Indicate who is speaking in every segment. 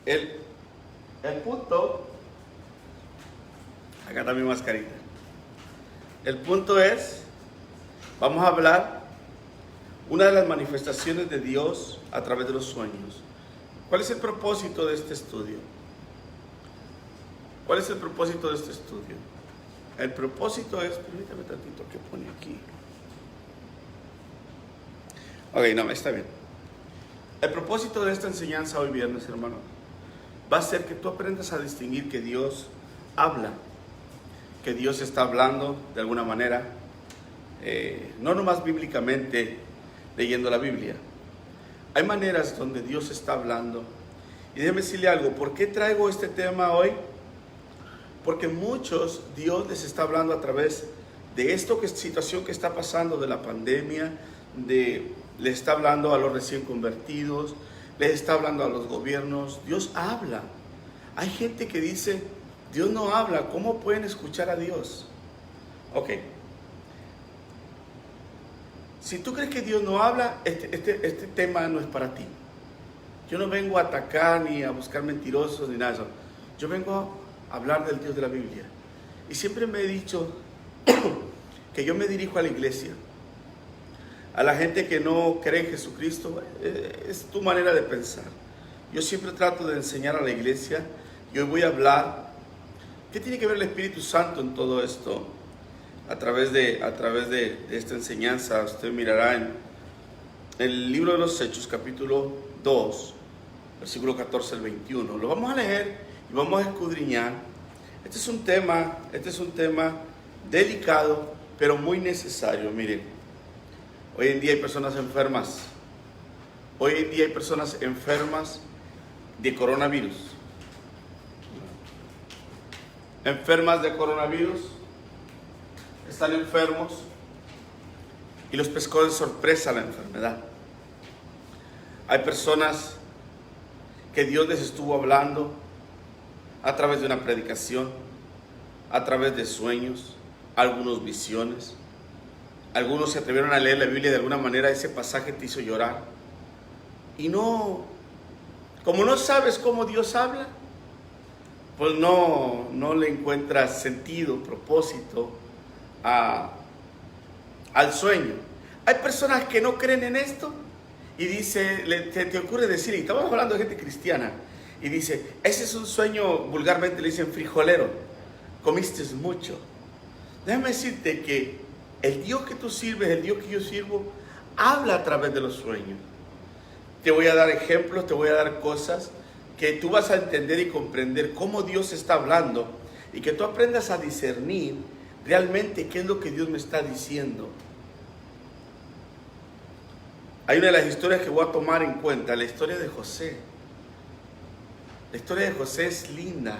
Speaker 1: El, el punto, acá está mi mascarita. El punto es, vamos a hablar una de las manifestaciones de Dios a través de los sueños. ¿Cuál es el propósito de este estudio? ¿Cuál es el propósito de este estudio? El propósito es, permítame tantito que pone aquí. Ok, no, está bien. El propósito de esta enseñanza hoy viernes, hermano, va a ser que tú aprendas a distinguir que Dios habla, que Dios está hablando de alguna manera, no nomás bíblicamente leyendo la Biblia. Hay maneras donde Dios está hablando. Y déjeme decirle algo, ¿por qué traigo este tema hoy? Porque muchos Dios les está hablando a través de situación que está pasando, de la pandemia, les está hablando a los recién convertidos, les está hablando a los gobiernos. Dios habla. Hay gente que dice, Dios no habla, ¿cómo pueden escuchar a Dios? Ok. Si tú crees que Dios no habla, este tema no es para ti. Yo no vengo a atacar ni a buscar mentirosos ni nada de eso. Yo vengo a hablar del Dios de la Biblia. Y siempre me he dicho que yo me dirijo a la iglesia, a la gente que no cree en Jesucristo. Es tu manera de pensar. Yo siempre trato de enseñar a la iglesia. Y hoy voy a hablar. ¿Qué tiene que ver el Espíritu Santo en todo esto? A través de esta enseñanza, usted mirará en el libro de los Hechos, capítulo 2, versículo 14 al 21. Lo vamos a leer y vamos a escudriñar. Este es un tema delicado, pero muy necesario. Miren, hoy en día hay personas enfermas. Hoy en día hay personas enfermas de coronavirus. Enfermas de coronavirus. Están enfermos y los pescó de sorpresa la enfermedad. Hay personas que Dios les estuvo hablando a través de una predicación, a través de sueños, algunos visiones. Algunos se atrevieron a leer la Biblia de alguna manera, ese pasaje te hizo llorar. Y no, como no sabes cómo Dios habla, pues no le encuentras sentido, propósito al sueño. Hay personas que no creen en esto y dice, te ocurre decir, y estamos hablando de gente cristiana, y dice, ese es un sueño, vulgarmente le dicen frijolero, comiste mucho. Déjame decirte que el Dios que tú sirves, el Dios que yo sirvo, habla a través de los sueños. Te voy a dar ejemplos, te voy a dar cosas que tú vas a entender y comprender cómo Dios está hablando, y que tú aprendas a discernir realmente qué es lo que Dios me está diciendo. Hay una de las historias que voy a tomar en cuenta, la historia de José. La historia de José es linda.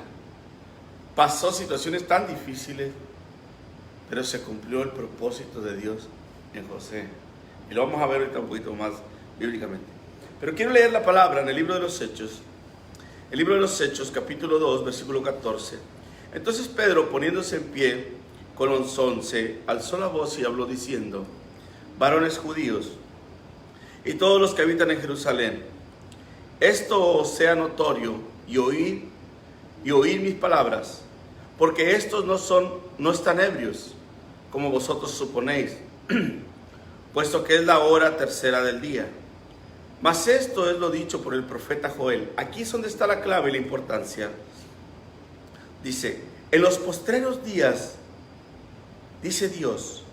Speaker 1: Pasó situaciones tan difíciles, pero se cumplió el propósito de Dios en José. Y lo vamos a ver ahorita un poquito más bíblicamente. Pero quiero leer la palabra en el libro de los Hechos. El libro de los Hechos, capítulo 2, versículo 14. Entonces Pedro, poniéndose en pie con los 11, alzó la voz y habló diciendo: varones judíos y todos los que habitan en Jerusalén, esto os sea notorio y oír mis palabras, porque estos no están ebrios, como vosotros suponéis, puesto que es la hora tercera del día. Mas esto es lo dicho por el profeta Joel. Aquí es donde está la clave y la importancia. Dice, en los postreros días, dice Dios,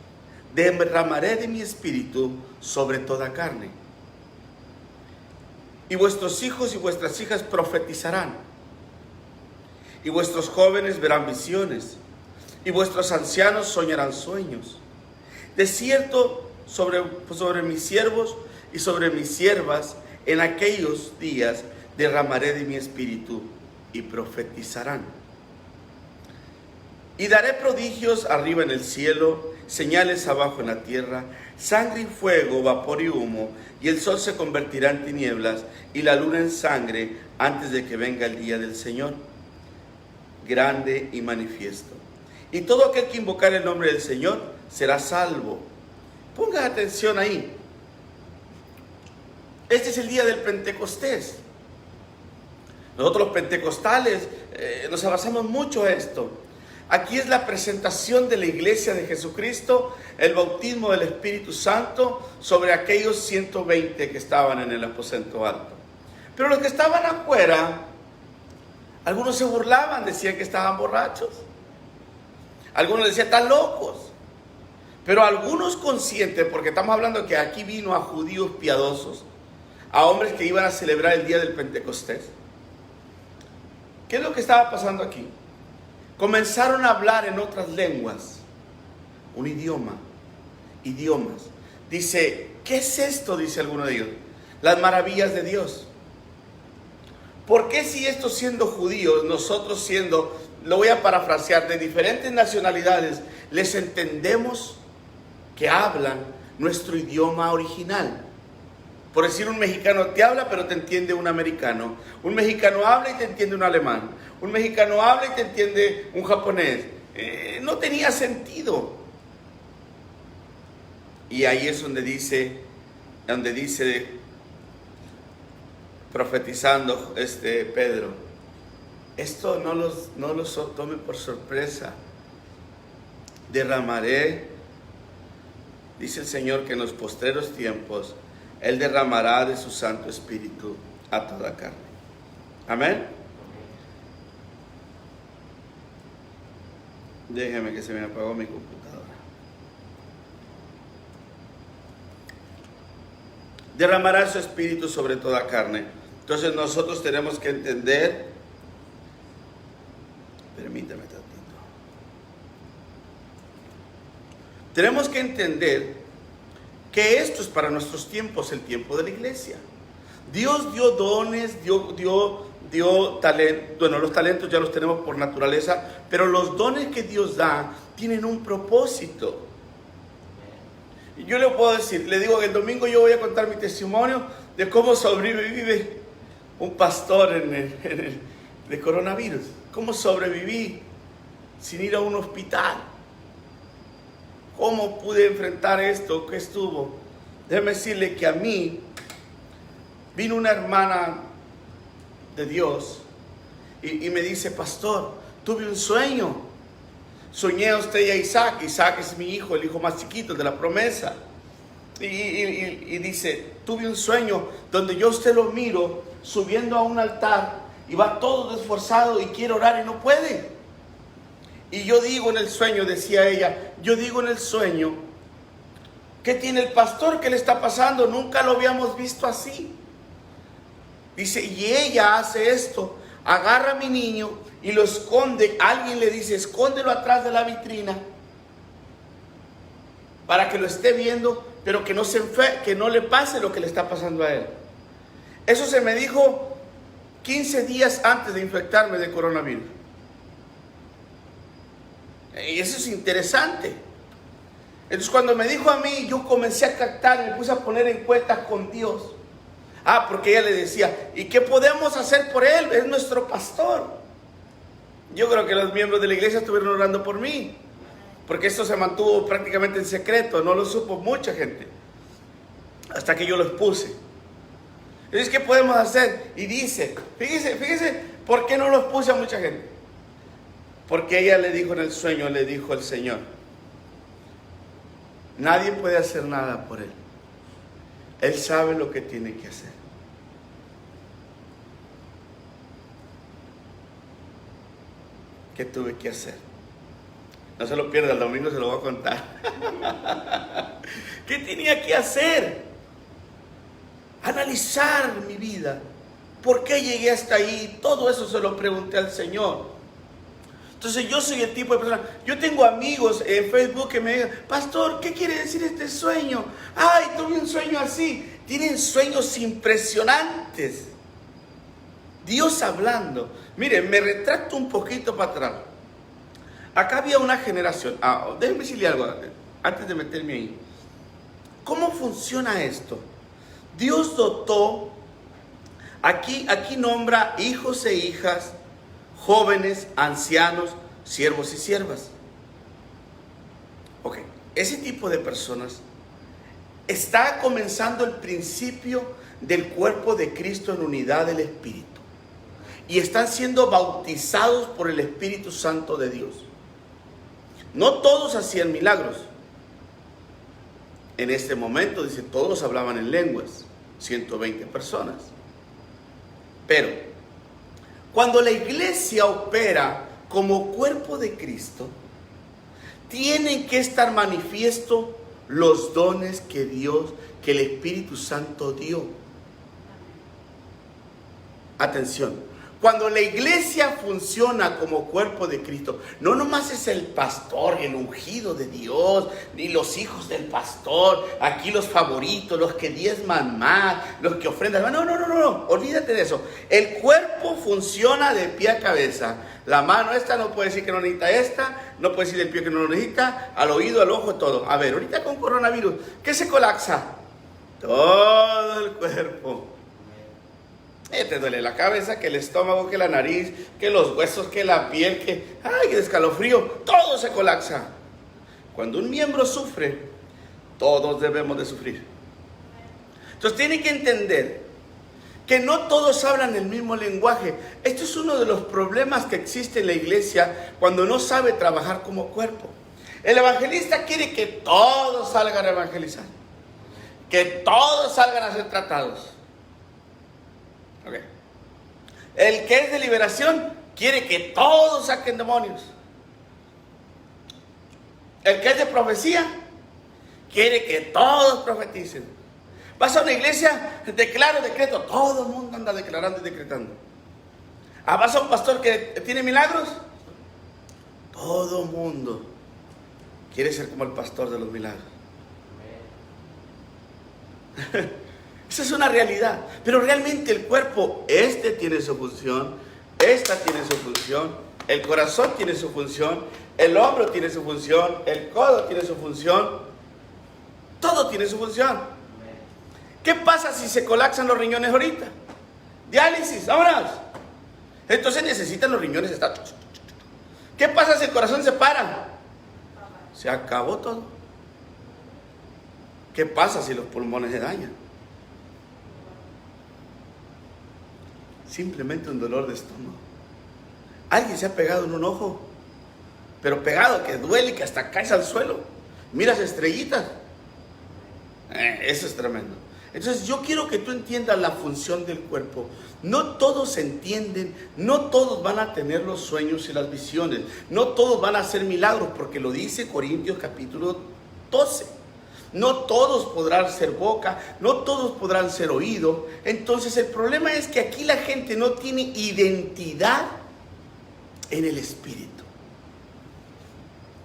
Speaker 1: derramaré de mi espíritu sobre toda carne. Y vuestros hijos y vuestras hijas profetizarán. Y vuestros jóvenes verán visiones. Y vuestros ancianos soñarán sueños. De cierto, sobre mis siervos y sobre mis siervas, en aquellos días derramaré de mi espíritu y profetizarán. Y daré prodigios arriba en el cielo, señales abajo en la tierra, sangre y fuego, vapor y humo, y el sol se convertirá en tinieblas y la luna en sangre antes de que venga el día del Señor, grande y manifiesto. Y todo aquel que invocar el nombre del Señor será salvo. Ponga atención ahí. Este es el día del Pentecostés. Nosotros los pentecostales nos abrazamos mucho a esto. Aquí es la presentación de la iglesia de Jesucristo, el bautismo del Espíritu Santo sobre aquellos 120 que estaban en el aposento alto. Pero los que estaban afuera, algunos se burlaban, decían que estaban borrachos. Algunos decían, están locos. Pero algunos conscientes, porque estamos hablando que aquí vino a judíos piadosos, a hombres que iban a celebrar el día del Pentecostés. ¿Qué es lo que estaba pasando aquí? Comenzaron a hablar en otras lenguas, un idioma, idiomas. Dice, ¿qué es esto? Dice alguno de ellos, las maravillas de Dios. ¿Por qué si estos siendo judíos, nosotros siendo, lo voy a parafrasear, de diferentes nacionalidades, les entendemos que hablan nuestro idioma original? Por decir, un mexicano te habla, pero te entiende un americano. Un mexicano habla y te entiende un alemán. Un mexicano habla y te entiende un japonés. No tenía sentido. Y ahí es donde dice, profetizando Pedro, esto no los tome por sorpresa. Derramaré, dice el Señor, que en los postreros tiempos Él derramará de su Santo Espíritu a toda carne. Amén. Déjeme que se me apagó mi computadora. Derramará su Espíritu sobre toda carne. Entonces nosotros tenemos que entender, permítame tantito. Tenemos que entender que esto es para nuestros tiempos, el tiempo de la iglesia. Dios dio dones, dio talento. Bueno, los talentos ya los tenemos por naturaleza, pero los dones que Dios da tienen un propósito. Y yo le puedo decir, le digo que el domingo yo voy a contar mi testimonio de cómo sobrevive un pastor de coronavirus. Cómo sobreviví sin ir a un hospital. ¿Cómo pude enfrentar esto? ¿Qué estuvo? Déjeme decirle que a mí vino una hermana de Dios y me dice, pastor, tuve un sueño. Soñé a usted y a Isaac. Isaac es mi hijo, el hijo más chiquito de la promesa. Y dice, tuve un sueño donde yo a usted lo miro subiendo a un altar y va todo esforzado y quiere orar y no puede. Y yo digo en el sueño, decía ella, yo digo en el sueño, ¿qué tiene el pastor? ¿Qué le está pasando? Nunca lo habíamos visto así. Dice, y ella hace esto, agarra a mi niño y lo esconde. Alguien le dice, escóndelo atrás de la vitrina para que lo esté viendo, pero que no le pase lo que le está pasando a él. Eso se me dijo 15 días antes de infectarme de coronavirus. Y eso es interesante. Entonces cuando me dijo a mí, yo comencé a captar, me puse a poner en cuenta con Dios. Porque ella le decía, ¿y qué podemos hacer por él? Es nuestro pastor. Yo creo que los miembros de la iglesia estuvieron orando por mí, porque esto se mantuvo prácticamente en secreto, no lo supo mucha gente, hasta que yo los puse. Entonces, ¿qué podemos hacer? Y dice, fíjese, ¿por qué no los puse a mucha gente? Porque ella le dijo en el sueño, le dijo el Señor, nadie puede hacer nada por él. Él sabe lo que tiene que hacer. ¿Qué tuve que hacer? No se lo pierda, el domingo se lo voy a contar. ¿Qué tenía que hacer? Analizar mi vida. ¿Por qué llegué hasta ahí? Todo eso se lo pregunté al Señor. Entonces yo soy el tipo de persona, yo tengo amigos en Facebook que me digan, pastor, ¿qué quiere decir este sueño? Ay, tuve un sueño así. Tienen sueños impresionantes. Dios hablando. Miren, me retracto un poquito para atrás. Acá había una generación. Déjenme decirle algo antes de meterme ahí. ¿Cómo funciona esto? Dios dotó, aquí nombra hijos e hijas, jóvenes, ancianos, siervos y siervas. Ok, ese tipo de personas está comenzando el principio del cuerpo de Cristo en unidad del Espíritu. y están siendo bautizados por el Espíritu Santo de Dios. No todos hacían milagros. En este momento, dice, todos hablaban en lenguas, 120 personas. Pero, cuando la iglesia opera como cuerpo de Cristo, tienen que estar manifiesto los dones que Dios, que el Espíritu Santo dio. Atención. Cuando la iglesia funciona como cuerpo de Cristo, no nomás es el pastor, el ungido de Dios, ni los hijos del pastor, aquí los favoritos, los que diezman más, los que ofrendan más. No, olvídate de eso. El cuerpo funciona de pie a cabeza. La mano esta no puede decir que no necesita esta, no puede decir el pie que no lo necesita, al oído, al ojo, todo. A ver, ahorita con coronavirus, ¿qué se colapsa? Todo el cuerpo. Te duele la cabeza, que el estómago, que la nariz, que los huesos, que la piel, que escalofrío, todo se colapsa. Cuando un miembro sufre, todos debemos de sufrir. Entonces tienen que entender que no todos hablan el mismo lenguaje. Esto es uno de los problemas que existe en la iglesia cuando no sabe trabajar como cuerpo. El evangelista quiere que todos salgan a evangelizar, que todos salgan a ser tratados. Okay. El que es de liberación quiere que todos saquen demonios. El que es de profecía quiere que todos profeticen. Vas a una iglesia, declaro, decreto, todo el mundo anda declarando y decretando. Vas a un pastor que tiene milagros, todo el mundo quiere ser como el pastor de los milagros. Esa es una realidad, pero realmente el cuerpo, tiene su función, esta tiene su función, el corazón tiene su función, el hombro tiene su función, el codo tiene su función, todo tiene su función. ¿Qué pasa si se colapsan los riñones ahorita? Diálisis, vámonos. Entonces necesitan los riñones estar. ¿Qué pasa si el corazón se para? Se acabó todo. ¿Qué pasa si los pulmones se dañan? Simplemente un dolor de estómago. Alguien se ha pegado en un ojo, pero pegado que duele y que hasta caes al suelo. Miras estrellitas. Eso es tremendo. Entonces yo quiero que tú entiendas la función del cuerpo. No todos entienden, no todos van a tener los sueños y las visiones, no todos van a hacer milagros, porque lo dice Corintios capítulo 12. No todos podrán ser boca, no todos podrán ser oído. Entonces el problema es que aquí la gente no tiene identidad en el Espíritu.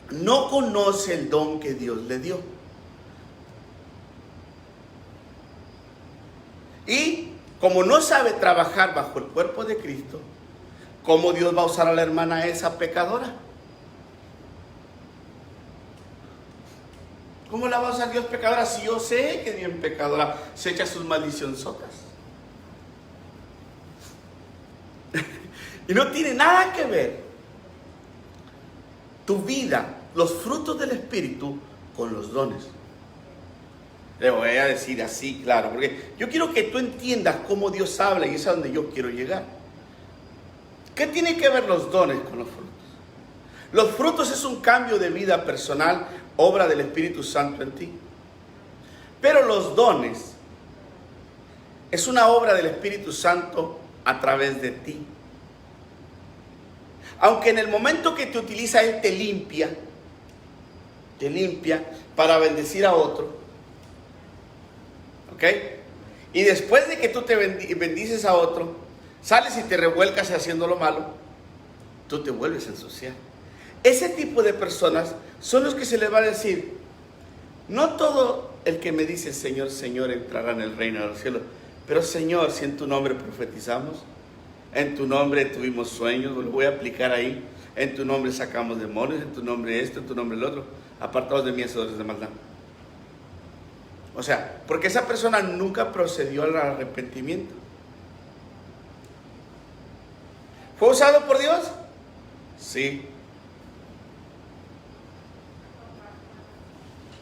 Speaker 1: No conoce el don que Dios le dio. Y como no sabe trabajar bajo el cuerpo de Cristo, ¿cómo Dios va a usar a la hermana esa pecadora? ¿Cómo la va a usar Dios pecadora si yo sé que Dios pecadora se echa sus maldicionzotas? Y no tiene nada que ver tu vida, los frutos del Espíritu, con los dones. Le voy a decir así, claro, porque yo quiero que tú entiendas cómo Dios habla y es a donde yo quiero llegar. ¿Qué tiene que ver los dones con los frutos? Los frutos es un cambio de vida personal, obra del Espíritu Santo en ti. Pero los dones es una obra del Espíritu Santo a través de ti. Aunque en el momento que te utiliza Él te limpia para bendecir a otro. ¿Ok? Y después de que tú te bendices a otro, sales y te revuelcas haciendo lo malo, tú te vuelves a ensuciar. Ese tipo de personas son los que se les va a decir, no todo el que me dice Señor, Señor entrará en el reino de los cielos, pero Señor, si en tu nombre profetizamos, en tu nombre tuvimos sueños, lo voy a aplicar ahí, en tu nombre sacamos demonios, en tu nombre esto, en tu nombre el otro, apartados de mí, hacedores de maldad. O sea, porque esa persona nunca procedió al arrepentimiento. ¿Fue usado por Dios? Sí.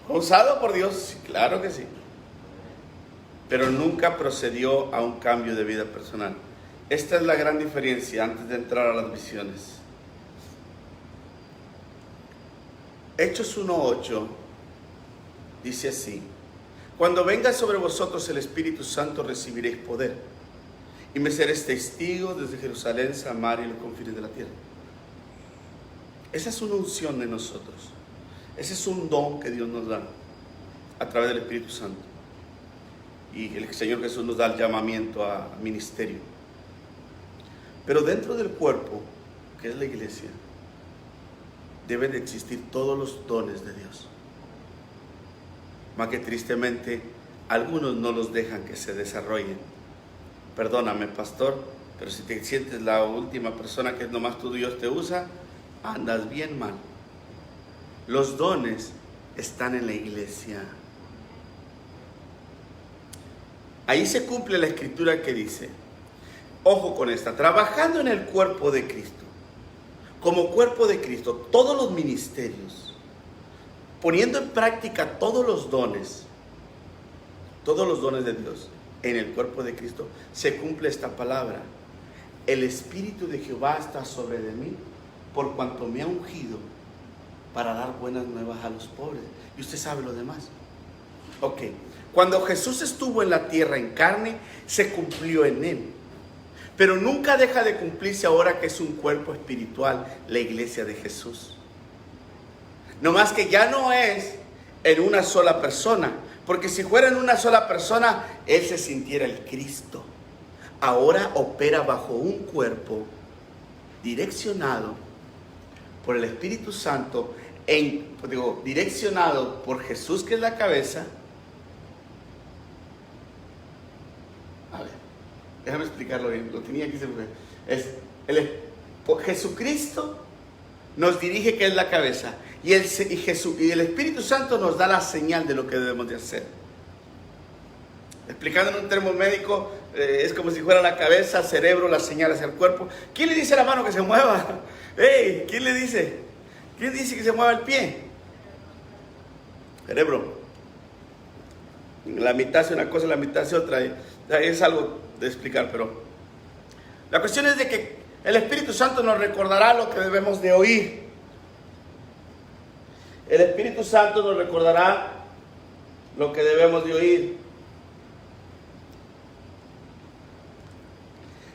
Speaker 1: ¿Fue usado por Dios? Sí, claro que sí. Pero nunca procedió a un cambio de vida personal. esta es la gran diferencia antes de entrar a las visiones. Hechos 1:8 dice así: cuando venga sobre vosotros el Espíritu Santo recibiréis poder, y me seréis testigos desde Jerusalén, Samaria y los confines de la tierra. Esa es una unción de nosotros. Ese es un don que Dios nos da a través del Espíritu Santo. Y el Señor Jesús nos da el llamamiento a ministerio. Pero dentro del cuerpo, que es la iglesia, deben de existir todos los dones de Dios. Más que tristemente, algunos no los dejan que se desarrollen. Perdóname, pastor, pero si te sientes la última persona que nomás tu Dios te usa, andas bien mal. Los dones están en la iglesia. Ahí se cumple la escritura que dice, ojo con esta, trabajando en el cuerpo de Cristo, como cuerpo de Cristo, todos los ministerios, poniendo en práctica todos los dones de Dios en el cuerpo de Cristo, se cumple esta palabra: el Espíritu de Jehová está sobre de mí, por cuanto me ha ungido para dar buenas nuevas a los pobres. Y usted sabe lo demás. Ok, cuando Jesús estuvo en la tierra en carne, se cumplió en él. Pero nunca deja de cumplirse ahora que es un cuerpo espiritual, la iglesia de Jesús. No más que ya no es en una sola persona, porque si fuera en una sola persona, él se sintiera el Cristo. Ahora opera bajo un cuerpo direccionado por el Espíritu Santo, direccionado por Jesús, que es la cabeza. A ver, déjame explicarlo bien, lo tenía aquí. Jesucristo nos dirige, que es la cabeza, y el Espíritu Santo nos da la señal de lo que debemos de hacer. Explicando en un término médico, es como si fuera la cabeza, cerebro, la señal hacia el cuerpo. ¿Quién le dice a la mano que se mueva? ¡Ey! ¿Quién le dice? ¿Quién dice que se mueva el pie? Cerebro. La mitad hace una cosa, la mitad hace otra. Es algo de explicar, pero la cuestión es de que el Espíritu Santo nos recordará lo que debemos de oír. El Espíritu Santo nos recordará lo que debemos de oír.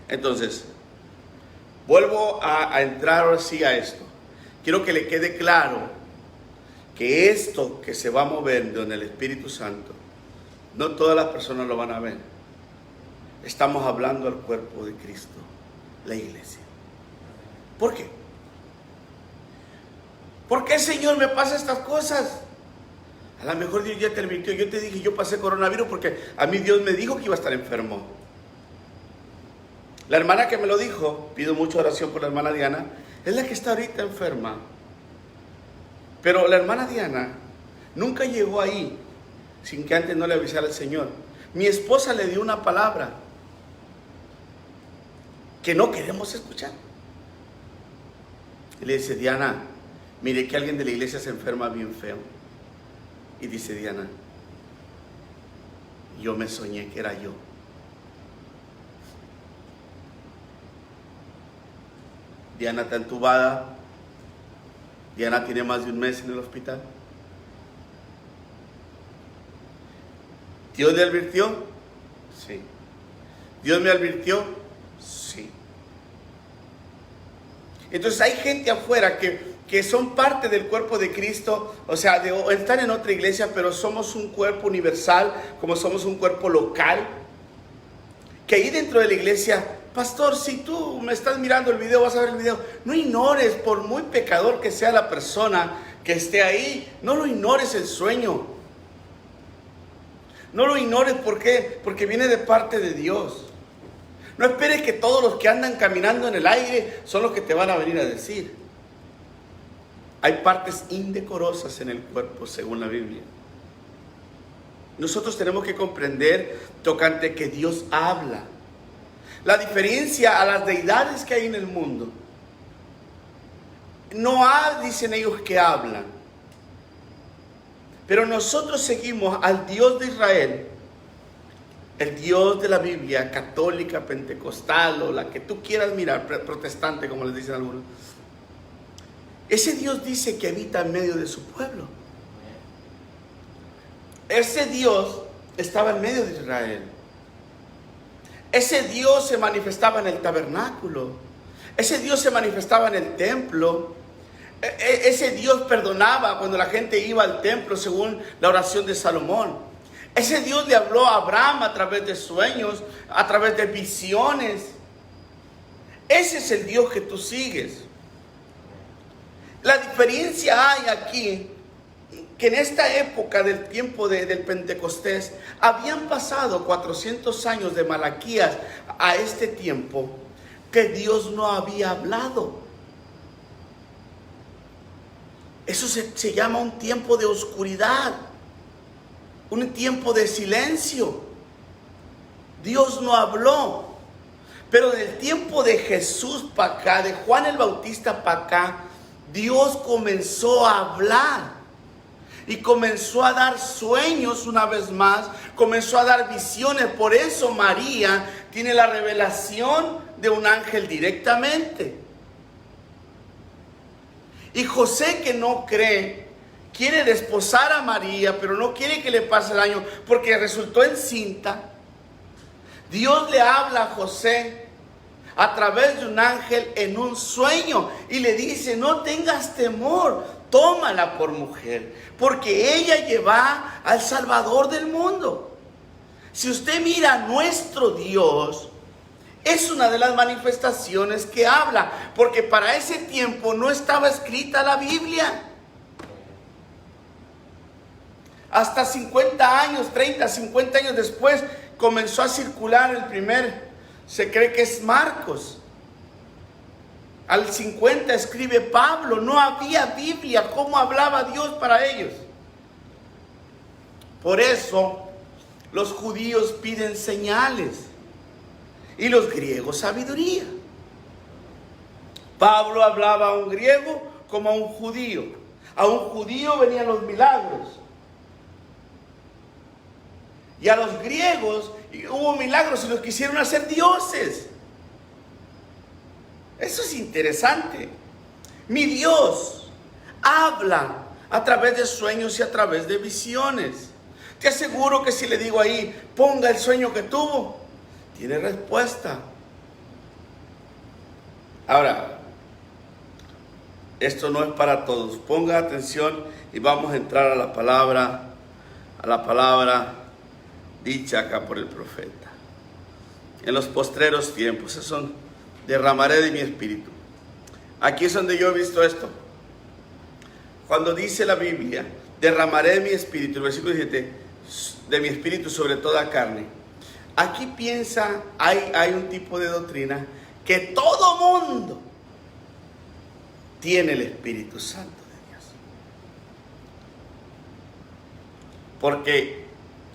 Speaker 1: Entonces, vuelvo a entrar ahora sí a esto. Quiero que le quede claro que esto que se va a mover en el Espíritu Santo, no todas las personas lo van a ver. Estamos hablando al cuerpo de Cristo, la iglesia. ¿Por qué? ¿Por qué, Señor, me pasa estas cosas? A lo mejor Dios ya te advirtió. Yo te dije, yo pasé coronavirus porque a mí Dios me dijo que iba a estar enfermo. La hermana que me lo dijo, pido mucha oración por la hermana Diana, es la que está ahorita enferma. Pero la hermana Diana nunca llegó ahí sin que antes no le avisara al Señor. Mi esposa le dio una palabra que no queremos escuchar. Y le dice, Diana, mire que alguien de la iglesia se enferma bien feo. Y dice Diana, yo me soñé que era yo. Diana está entubada. Diana tiene más de un mes en el hospital. ¿Dios le advirtió? Sí. ¿Dios me advirtió? Sí. Entonces hay gente afuera que son parte del cuerpo de Cristo, o sea, están en otra iglesia, pero somos un cuerpo universal, como somos un cuerpo local, que ahí dentro de la iglesia, pastor, si tú me estás mirando el video, vas a ver el video, no ignores, por muy pecador que sea la persona que esté ahí, no lo ignores el sueño. No lo ignores, ¿por qué? Porque viene de parte de Dios. No esperes que todos los que andan caminando en el aire son los que te van a venir a decir. Hay partes indecorosas en el cuerpo, según la Biblia. Nosotros tenemos que comprender tocante que Dios habla. La diferencia a las deidades que hay en el mundo. No hay, dicen ellos, que hablan. Pero nosotros seguimos al Dios de Israel, el Dios de la Biblia, católica, pentecostal o la que tú quieras mirar, protestante como les dicen algunos, ese Dios dice que habita en medio de su pueblo. Ese Dios estaba en medio de Israel. Ese Dios se manifestaba en el tabernáculo. Ese Dios se manifestaba en el templo. Ese Dios perdonaba cuando la gente iba al templo según la oración de Salomón. Ese Dios le habló a Abraham a través de sueños, a través de visiones. Ese es el Dios que tú sigues. La diferencia hay aquí, que en esta época del tiempo del Pentecostés, habían pasado 400 años de Malaquías a este tiempo, que Dios no había hablado. Eso se llama un tiempo de oscuridad, un tiempo de silencio. Dios no habló. Pero en el tiempo de Jesús para acá, de Juan el Bautista para acá, Dios comenzó a hablar. Y comenzó a dar sueños una vez más, comenzó a dar visiones. Por eso María tiene la revelación de un ángel directamente. Y José, que no cree, quiere desposar a María, pero no quiere que le pase el año porque resultó encinta. Dios le habla a José a través de un ángel en un sueño y le dice: no tengas temor, tómala por mujer, porque ella lleva al Salvador del mundo. Si usted mira a nuestro Dios, es una de las manifestaciones que habla, porque para ese tiempo no estaba escrita la Biblia. Hasta 50 años, 30, 50 años después, comenzó a circular el primer, se cree que es Marcos. Al 50 escribe Pablo. No había Biblia. ¿Cómo hablaba Dios para ellos? Por eso los judíos piden señales y los griegos sabiduría. Pablo hablaba a un griego como a un judío. A un judío venían los milagros. Y a los griegos hubo milagros y los quisieron hacer dioses. Eso es interesante. Mi Dios habla a través de sueños y a través de visiones. Te aseguro que si le digo ahí, ponga el sueño que tuvo, tiene respuesta. Ahora, esto no es para todos. Ponga atención y vamos a entrar a la palabra dicha acá por el profeta. En los postreros tiempos, esos son: derramaré de mi espíritu. Aquí es donde yo he visto esto. Cuando dice la Biblia, derramaré de mi espíritu, el versículo 17, de mi espíritu sobre toda carne. Aquí piensa, hay un tipo de doctrina que todo mundo tiene el Espíritu Santo de Dios. Porque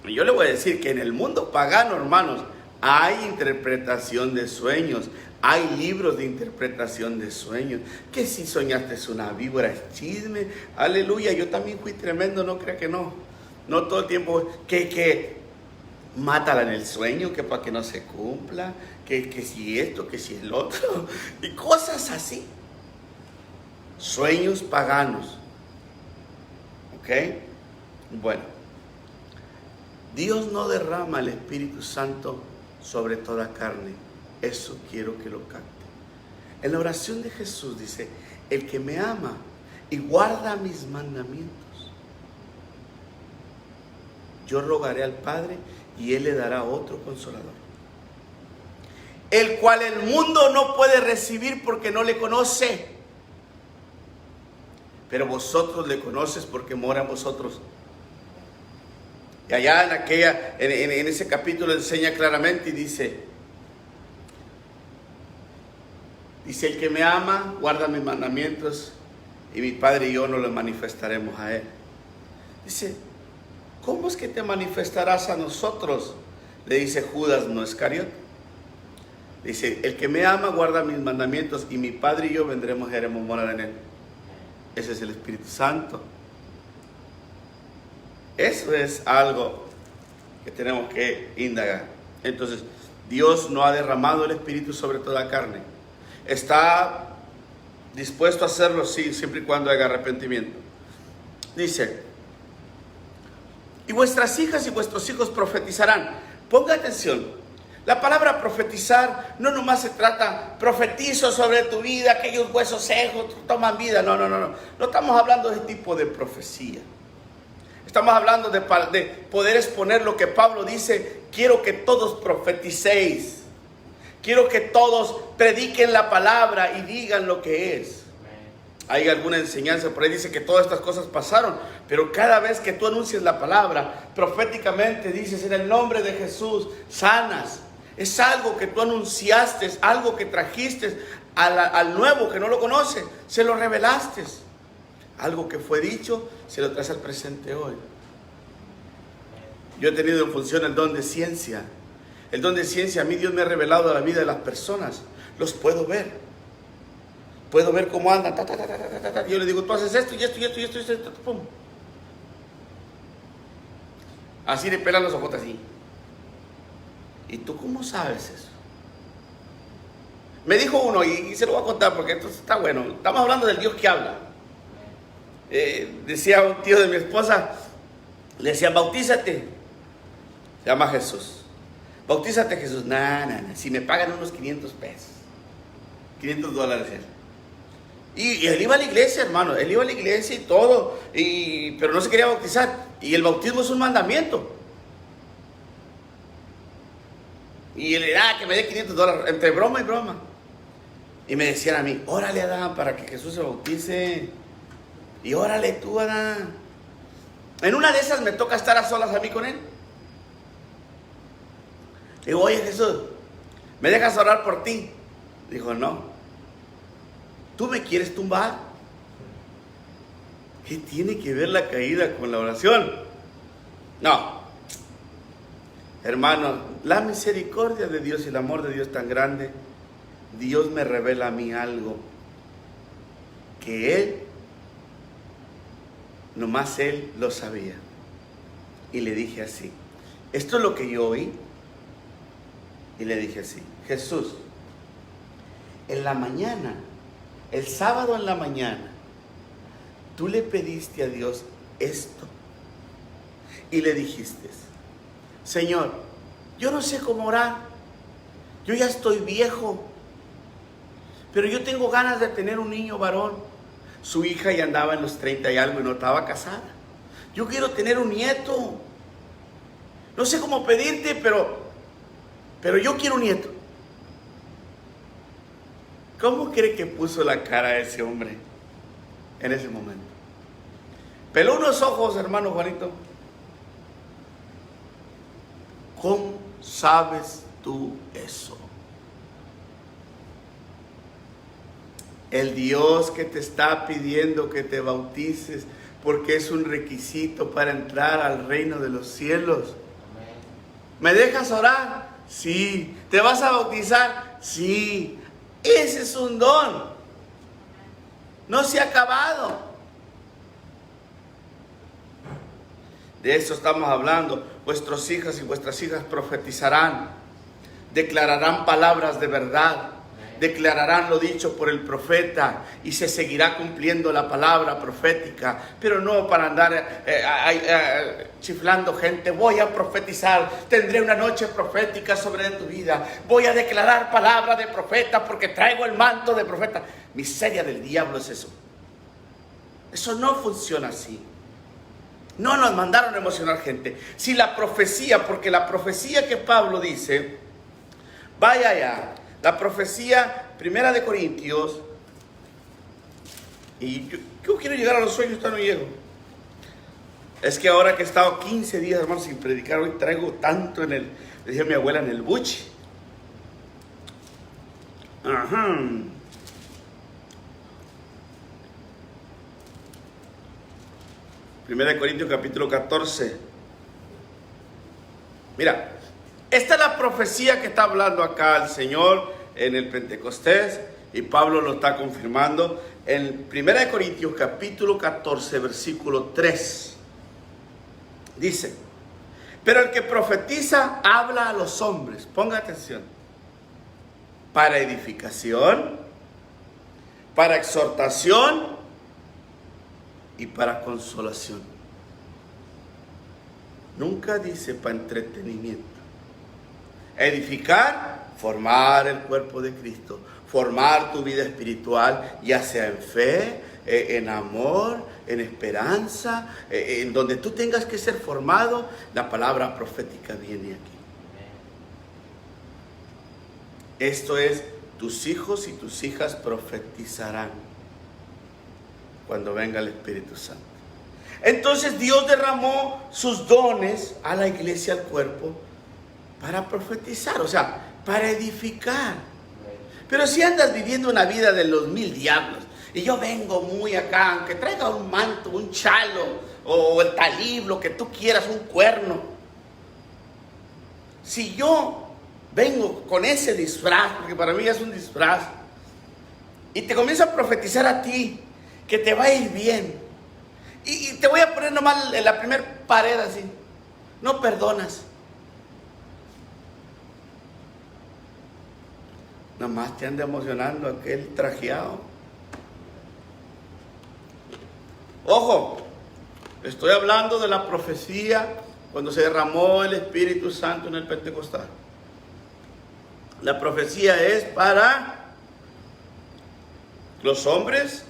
Speaker 1: yo le voy a decir que en el mundo pagano, hermanos, hay interpretación de sueños. Hay libros de interpretación de sueños. Que si soñaste es una víbora, es chisme. Aleluya, yo también fui tremendo, no crea que no. No todo el tiempo que mátala en el sueño, que para que no se cumpla, que si esto, que si el otro. Y cosas así. Sueños paganos. ¿Ok? Bueno. Dios no derrama el Espíritu Santo sobre toda carne. Eso quiero que lo capte. En la oración de Jesús dice: el que me ama y guarda mis mandamientos, yo rogaré al Padre y Él le dará otro consolador, el cual el mundo no puede recibir porque no le conoce, pero vosotros le conoces porque mora en vosotros. Y allá en ese capítulo enseña claramente y dice, el que me ama guarda mis mandamientos y mi Padre y yo nos los manifestaremos a Él. Dice, ¿cómo es que te manifestarás a nosotros? Le dice Judas no Iscariote. Dice, el que me ama guarda mis mandamientos y mi Padre y yo vendremos y haremos morar en Él. Ese es el Espíritu Santo. Eso es algo que tenemos que indagar. Entonces, Dios no ha derramado el Espíritu sobre toda carne. Está dispuesto a hacerlo, sí, siempre y cuando haya arrepentimiento. Dice, y vuestras hijas y vuestros hijos profetizarán. Ponga atención. La palabra profetizar no nomás se trata, profetizo sobre tu vida, aquellos huesos secos toman vida. No. No estamos hablando de ese tipo de profecía. Estamos hablando de poder exponer lo que Pablo dice. Quiero que todos profeticéis. Quiero que todos prediquen la palabra y digan lo que es. Hay alguna enseñanza por ahí, dice que todas estas cosas pasaron, pero cada vez que tú anuncias la palabra, proféticamente dices, en el nombre de Jesús, sanas. Es algo que tú anunciaste, algo que trajiste al nuevo que no lo conoce, se lo revelaste. Algo que fue dicho, se lo traes al presente hoy. Yo he tenido en función el don de ciencia. El don de ciencia, a mí Dios me ha revelado la vida de las personas. Los puedo ver. Puedo ver cómo andan. Yo le digo, tú haces esto y esto y esto y esto y esto. Pum. Así le pelan los ojos así. ¿Y tú cómo sabes eso? Me dijo uno, y se lo voy a contar porque esto está bueno. Estamos hablando del Dios que habla. Decía un tío de mi esposa, le decía, bautízate. Se llama Jesús. Bautízate, Jesús. Nah. Si me pagan unos 500 pesos. $500 él. Y él iba a la iglesia, hermano. Él iba a la iglesia y todo. Pero no se quería bautizar. Y el bautismo es un mandamiento. Y él era que me dé $500, entre broma y broma. Y me decían a mí, órale, Adán, para que Jesús se bautice. Y órale tú, Adán. En una de esas me toca estar a solas a mí con él. Digo, oye, Jesús, ¿me dejas orar por ti? Dijo, no. ¿Tú me quieres tumbar? ¿Qué tiene que ver la caída con la oración? No. Hermano, la misericordia de Dios y el amor de Dios tan grande, Dios me revela a mí algo que Él, nomás Él lo sabía. Y le dije así, esto es lo que yo oí. Y le dije así, Jesús, en la mañana, el sábado en la mañana, tú le pediste a Dios esto. Y le dijiste, Señor, yo no sé cómo orar, yo ya estoy viejo, pero yo tengo ganas de tener un niño varón. Su hija ya andaba en los 30 y algo y no estaba casada. Yo quiero tener un nieto. No sé cómo pedirte, pero yo quiero un nieto. ¿Cómo cree que puso la cara ese hombre en ese momento? Peló unos ojos, hermano Juanito. ¿Cómo sabes tú eso? El Dios que te está pidiendo que te bautices, porque es un requisito para entrar al reino de los cielos. ¿Me dejas orar? Sí. ¿Te vas a bautizar? Sí. Ese es un don. No se ha acabado. De eso estamos hablando. Vuestros hijas y vuestras hijas profetizarán, declararán palabras de verdad, declararán lo dicho por el profeta y se seguirá cumpliendo la palabra profética, pero no para andar chiflando gente. Voy a profetizar, tendré una noche profética sobre tu vida, voy a declarar palabra de profeta porque traigo el manto de profeta. Miseria del diablo es eso. Eso no funciona así. No nos mandaron a emocionar gente. Si la profecía, porque la profecía que Pablo dice, vaya allá, la profecía primera de Corintios, y yo quiero llegar a los sueños, todavía no llego. Es que ahora que he estado 15 días, hermanos, sin predicar, hoy traigo tanto en el, decía mi abuela, en el buche. Ajá. Primera de Corintios capítulo 14. Mira, esta es la profecía que está hablando acá el Señor en el Pentecostés, y Pablo lo está confirmando en Primera de Corintios capítulo 14 versículo 3. Dice, Pero el que profetiza habla a los hombres, ponga atención, para edificación, para exhortación y para consolación. Nunca dice para entretenimiento. Edificar, formar el cuerpo de Cristo, formar tu vida espiritual, ya sea en fe, en amor, en esperanza, en donde tú tengas que ser formado. La palabra profética viene aquí. Esto es, tus hijos y tus hijas profetizarán cuando venga el Espíritu Santo. Entonces Dios derramó sus dones a la iglesia, al cuerpo, para profetizar, o sea, para edificar. Pero si andas viviendo una vida de los 1000 diablos, y yo vengo muy acá, aunque traiga un manto, un chalo, o el talib, lo que tú quieras, un cuerno. Si yo vengo con ese disfraz, porque para mí es un disfraz, y te comienzo a profetizar a ti, que te va a ir bien, y te voy a poner nomás en la primera pared así, no perdonas. Nomás te anda emocionando aquel trajeado. Ojo, estoy hablando de la profecía cuando se derramó el Espíritu Santo en el Pentecostal. La profecía es para los hombres,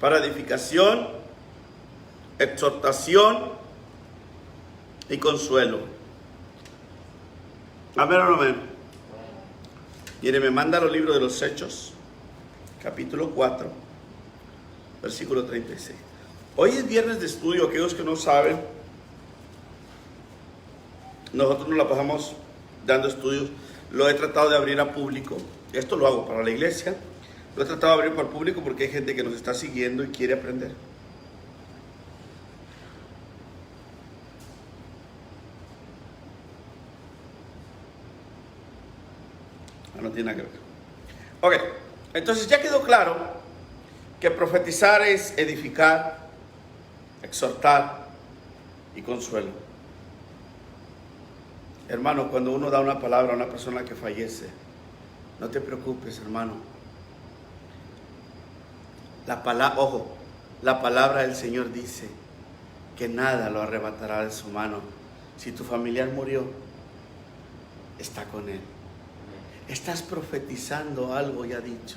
Speaker 1: para edificación, exhortación y consuelo. Amén o no amén. Mire, me manda los libros de los Hechos, capítulo 4, versículo 36. Hoy es viernes de estudio. Aquellos que no saben, nosotros nos la pasamos dando estudios. Lo he tratado de abrir a público. Esto lo hago para la iglesia. Lo he tratado de abrir para el público porque hay gente que nos está siguiendo y quiere aprender. No tiene nada que ver. Ok, entonces ya quedó claro que profetizar es edificar, exhortar y consuelo. Hermano, cuando uno da una palabra a una persona que fallece, no te preocupes, hermano. Ojo, la palabra del Señor dice que nada lo arrebatará de su mano. Si tu familiar murió, está con él. Estás profetizando algo ya dicho.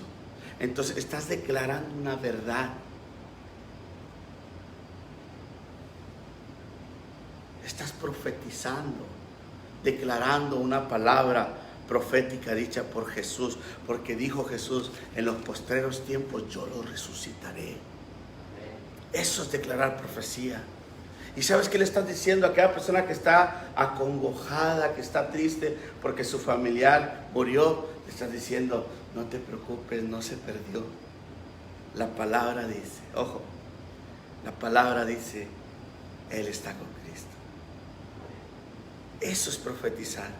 Speaker 1: Entonces estás declarando una verdad. Estás profetizando, declarando una palabra profética dicha por Jesús, porque dijo Jesús, en los postreros tiempos yo lo resucitaré. Eso es declarar profecía. ¿Y sabes qué le estás diciendo a aquella persona que está acongojada, que está triste porque su familiar murió? Le estás diciendo, no te preocupes, no se perdió. La palabra dice, ojo, la palabra dice, Él está con Cristo. Eso es profetizar.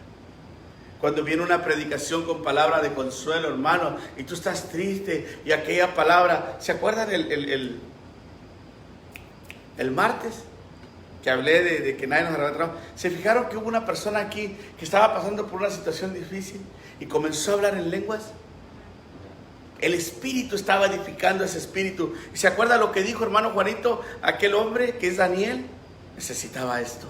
Speaker 1: Cuando viene una predicación con palabra de consuelo, hermano, y tú estás triste y aquella palabra, ¿se acuerdan el martes? Que hablé de que nadie nos arrebató. ¿Se fijaron que hubo una persona aquí que estaba pasando por una situación difícil y comenzó a hablar en lenguas? El Espíritu estaba edificando ese espíritu. ¿Y se acuerda lo que dijo hermano Juanito? Aquel hombre que es Daniel necesitaba esto.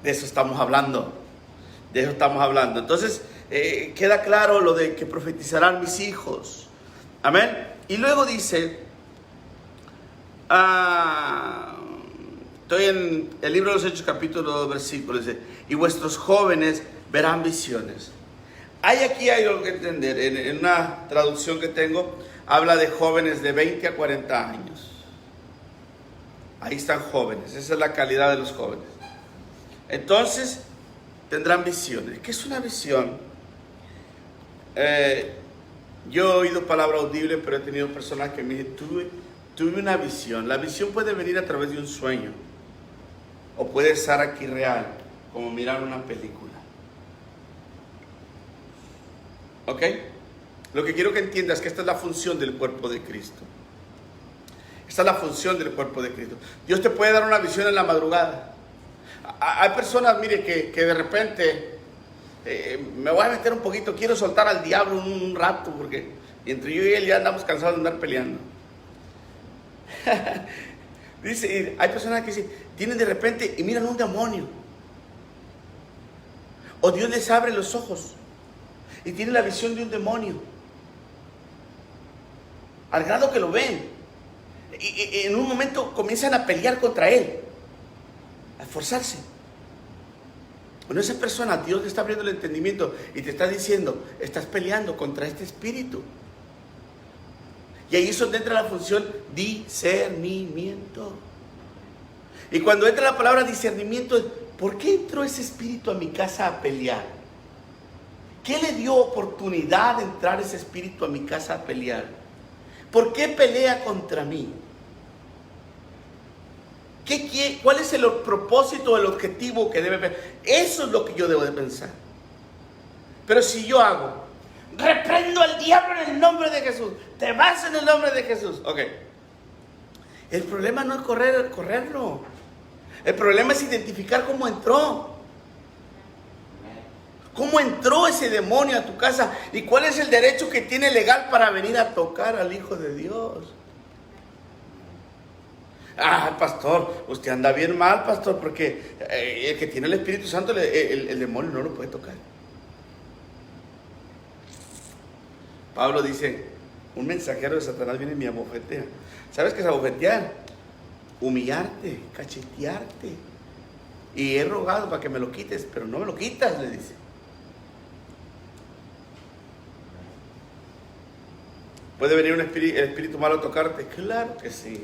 Speaker 1: De eso estamos hablando. De eso estamos hablando. Entonces, queda claro lo de que profetizarán mis hijos. Amén. Y luego dice... estoy en el libro de los Hechos, capítulo 2, versículos. Dice, y vuestros jóvenes verán visiones. Hay algo que entender. En una traducción que tengo, habla de jóvenes de 20 a 40 años. Ahí están jóvenes. Esa es la calidad de los jóvenes. Entonces, tendrán visiones. ¿Qué es una visión? Yo he oído palabra audible, pero he tenido personas que me dicen, tuve una visión. La visión puede venir a través de un sueño o puede estar aquí real, como mirar una película. ¿Ok? Lo que quiero que entiendas es que esta es la función del cuerpo de Cristo. Esta Esa es la función del cuerpo de Cristo. Dios te puede dar una visión en la madrugada. Hay personas, mire, que de repente me voy a meter un poquito, quiero soltar al diablo un rato, porque entre yo y él ya andamos cansados de andar peleando. Dice, hay personas que dicen, tienen de repente y miran un demonio. O Dios les abre los ojos y tienen la visión de un demonio. Al grado que lo ven. Y en un momento comienzan a pelear contra él. A esforzarse. Bueno, esa persona, Dios te está abriendo el entendimiento y te está diciendo, estás peleando contra este espíritu. Y ahí es donde entra la función discernimiento. Y cuando entra la palabra discernimiento, ¿por qué entró ese espíritu a mi casa a pelear? ¿Qué le dio oportunidad de entrar ese espíritu a mi casa a pelear? ¿Por qué pelea contra mí? ¿Cuál es el propósito, el objetivo que debe ver? Eso es lo que yo debo de pensar. Pero si yo hago, reprendo al diablo en el nombre de Jesús, te vas en el nombre de Jesús. Ok. El problema no es correrlo. El problema es identificar cómo entró. ¿Cómo entró ese demonio a tu casa? ¿Y cuál es el derecho que tiene legal para venir a tocar al Hijo de Dios? Ah, pastor, usted anda bien mal, pastor, porque el que tiene el Espíritu Santo, el demonio no lo puede tocar. Pablo dice, un mensajero de Satanás viene y me abofetea. ¿Sabes qué es abofetear? Humillarte, cachetearte. Y he rogado para que me lo quites, pero no me lo quitas, le dice. ¿Puede venir el espíritu malo a tocarte? Claro que sí.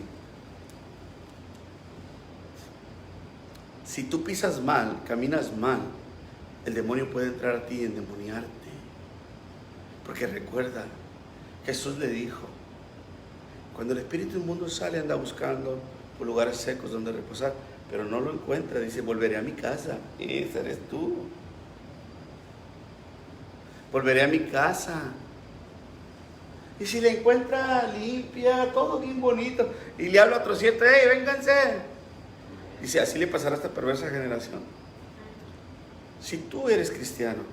Speaker 1: Si tú pisas mal, caminas mal, el demonio puede entrar a ti y endemoniarte. Porque recuerda, Jesús le dijo, cuando el espíritu inmundo sale, anda buscando por lugares secos donde reposar, pero no lo encuentra. Dice, volveré a mi casa. Ese eres tú. Volveré a mi casa. Y si la encuentra limpia, todo bien bonito, y le habla a otro cierto, ¡hey, vénganse! Dice, así le pasará a esta perversa generación. Si tú eres cristiano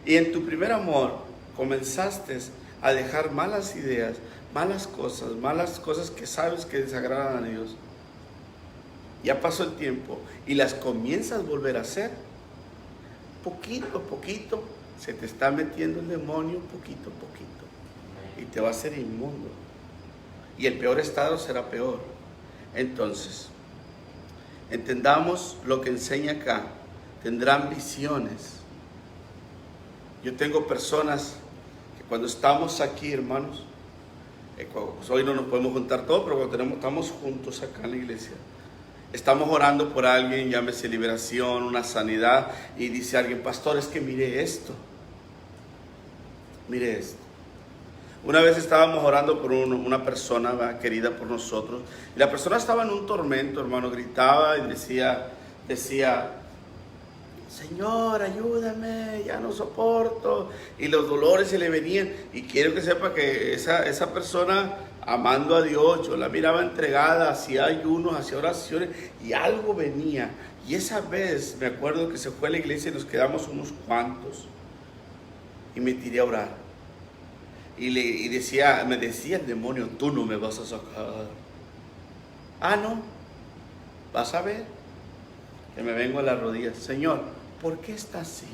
Speaker 1: y en tu primer amor comenzaste a dejar malas ideas, malas cosas que sabes que desagradan a Dios, ya pasó el tiempo y las comienzas a volver a hacer, poquito a poquito se te está metiendo el demonio, poquito a poquito, y te va a hacer inmundo, y el peor estado será peor. Entonces, entendamos lo que enseña acá. Tendrán visiones. Yo tengo personas que cuando estamos aquí, hermanos, pues hoy no nos podemos juntar todos, pero cuando estamos juntos acá en la iglesia, estamos orando por alguien, llámese liberación, una sanidad, y dice alguien, pastor, es que mire esto. Mire esto. Una vez estábamos orando por una persona, ¿verdad?, querida por nosotros, y la persona estaba en un tormento, hermano, gritaba y decía, Señor, ayúdame, ya no soporto, y los dolores se le venían, y quiero que sepa que esa persona, amando a Dios, yo la miraba entregada, hacía ayunos, hacía oraciones, y algo venía, y esa vez me acuerdo que se fue a la iglesia y nos quedamos unos cuantos, y me tiré a orar. Y me decía el demonio, tú no me vas a sacar. Ah, no, vas a ver. Que me vengo a las rodillas, Señor, ¿por qué está así?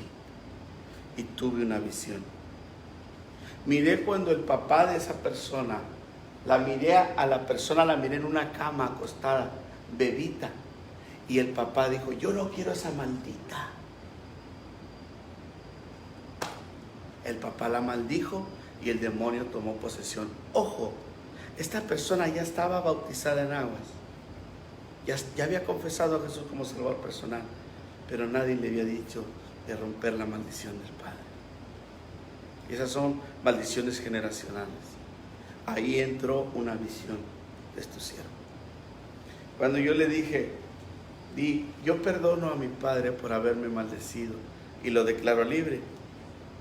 Speaker 1: Y tuve una visión. Miré cuando el papá de esa persona, la miré en una cama acostada, bebita. Y el papá dijo, yo no quiero a esa maldita. El papá la maldijo y el demonio tomó posesión. Ojo, esta persona ya estaba bautizada en aguas. Ya había confesado a Jesús como Salvador personal, pero nadie le había dicho de romper la maldición del Padre. Y esas son maldiciones generacionales. Ahí entró una visión de este siervo. Cuando yo le dije, yo perdono a mi padre por haberme maldecido y lo declaro libre,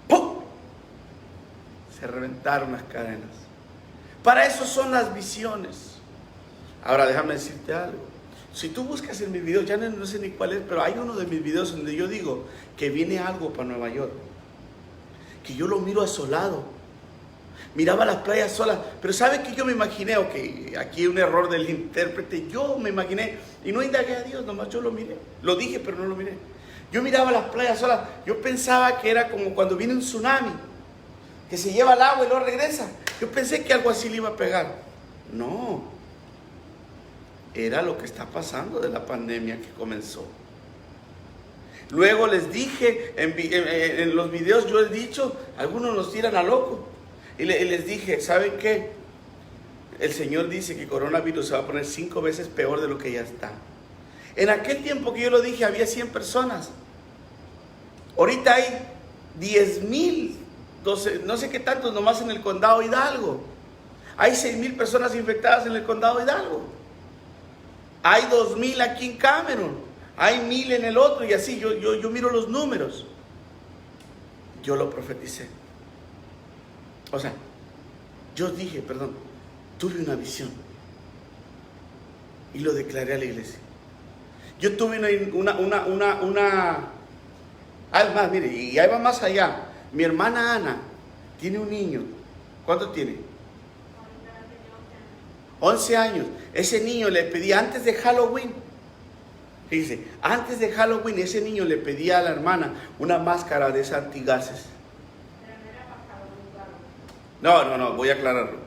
Speaker 1: ¡pum!, se reventaron las cadenas. Para eso son las visiones. Ahora déjame decirte algo. Si tú buscas en mis videos, ya no sé ni cuál es, pero hay uno de mis videos donde yo digo que viene algo para Nueva York. Que yo lo miro asolado. Miraba las playas solas, pero ¿sabe qué yo me imaginé? Ok, aquí un error del intérprete. Yo me imaginé y no indagué a Dios, nomás yo lo miré. Lo dije, pero no lo miré. Yo miraba las playas solas. Yo pensaba que era como cuando viene un tsunami, que se lleva el agua y luego regresa. Yo pensé que algo así le iba a pegar. No. Era lo que está pasando de la pandemia que comenzó. Luego les dije, en los videos yo he dicho, algunos nos tiran a loco. Y les dije, ¿saben qué? El Señor dice que el coronavirus se va a poner 5 veces peor de lo que ya está. En aquel tiempo que yo lo dije había 100 personas. Ahorita hay 10,000, 12, no sé qué tantos nomás en el condado Hidalgo. Hay 6,000 personas infectadas en el condado Hidalgo. Hay 2,000 aquí en Cameron. Hay 1,000 en el otro y así. Yo miro los números. Yo lo profeticé. O sea, yo dije, tuve una visión y lo declaré a la iglesia. Yo tuve además, mire, y ahí va más allá. Mi hermana Ana tiene un niño. ¿Cuánto tiene? 11 años. Ese niño le pedía antes de Halloween. Dice, antes de Halloween ese niño le pedía a la hermana una máscara de esas antigases. No, voy a aclararlo.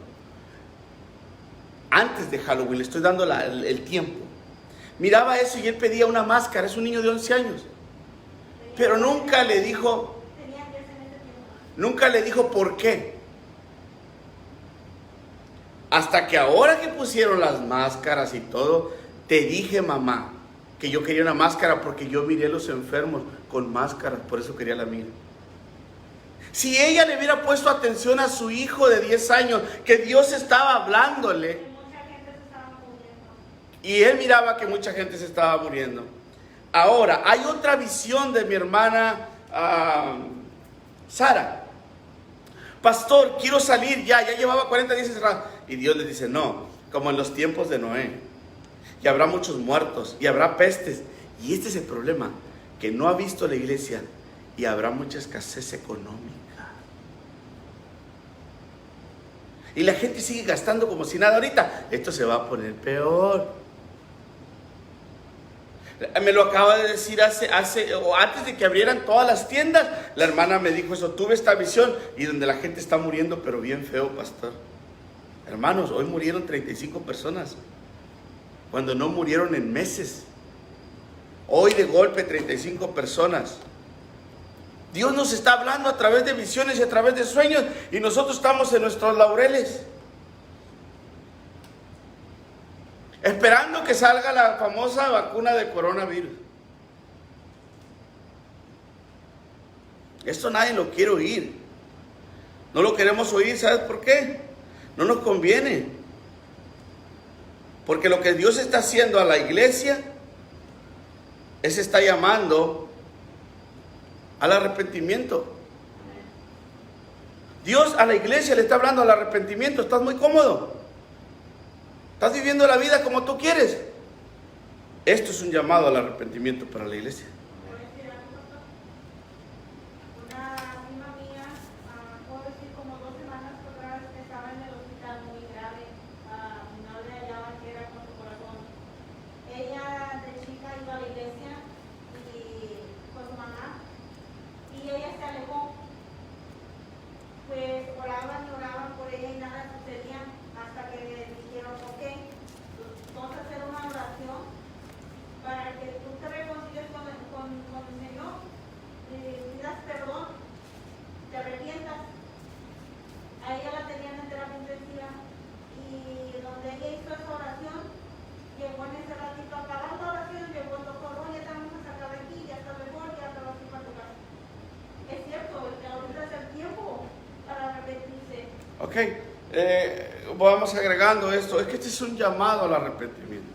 Speaker 1: Antes de Halloween, le estoy dando el tiempo. Miraba eso y él pedía una máscara, es un niño de 11 años. Pero nunca le dijo por qué. Hasta que ahora que pusieron las máscaras y todo, te dije, mamá, que yo quería una máscara porque yo miré a los enfermos con máscaras, por eso quería la mía. Si ella le hubiera puesto atención a su hijo de 10 años, que Dios estaba hablándole, y él miraba que mucha gente se estaba muriendo. Ahora, hay otra visión de mi hermana Sara. Pastor, quiero salir ya llevaba 40 días encerrado. Y Dios le dice, no, como en los tiempos de Noé. Y habrá muchos muertos, y habrá pestes. Y este es el problema, que no ha visto la iglesia, y habrá mucha escasez económica. Y la gente sigue gastando como si nada ahorita. Esto se va a poner peor. Me lo acaba de decir antes de que abrieran todas las tiendas. La hermana me dijo eso, tuve esta visión y donde la gente está muriendo, pero bien feo, pastor. Hermanos, hoy murieron 35 personas, cuando no murieron en meses. Hoy de golpe 35 personas. Dios nos está hablando a través de visiones y a través de sueños, y nosotros estamos en nuestros laureles, esperando que salga la famosa vacuna de coronavirus. Esto nadie lo quiere oír. No lo queremos oír, ¿sabes por qué? No nos conviene. Porque lo que Dios está haciendo a la iglesia es está llamando al arrepentimiento. Dios a la iglesia le está hablando al arrepentimiento. Estás muy cómodo. Estás viviendo la vida como tú quieres. Esto es un llamado al arrepentimiento para la iglesia.
Speaker 2: Una prima mía, puedo decir como 2 semanas atrás, estaba en el hospital muy grave. No le hallaban qué era con su corazón. Ella de chica iba a la iglesia y con su mamá, y ella se alejó. Pues oraban y oraban por ella y nada sucedía, hasta que le dijeron, ok, vamos a hacer una oración para que tú te reconcilies con el Señor, pidas perdón, te arrepientas. A ella la tenían en terapia intensiva, y donde ella hizo esa oración, llegó en ese ratito a acabar la oración, llegó el doctor, oye, te vamos a sacar de aquí, ya está mejor, ya te vas a ir para tu casa. Es cierto, que ahorita es el tiempo para arrepentirse.
Speaker 1: Ok, vamos agregando esto. Es que este es un llamado al arrepentimiento.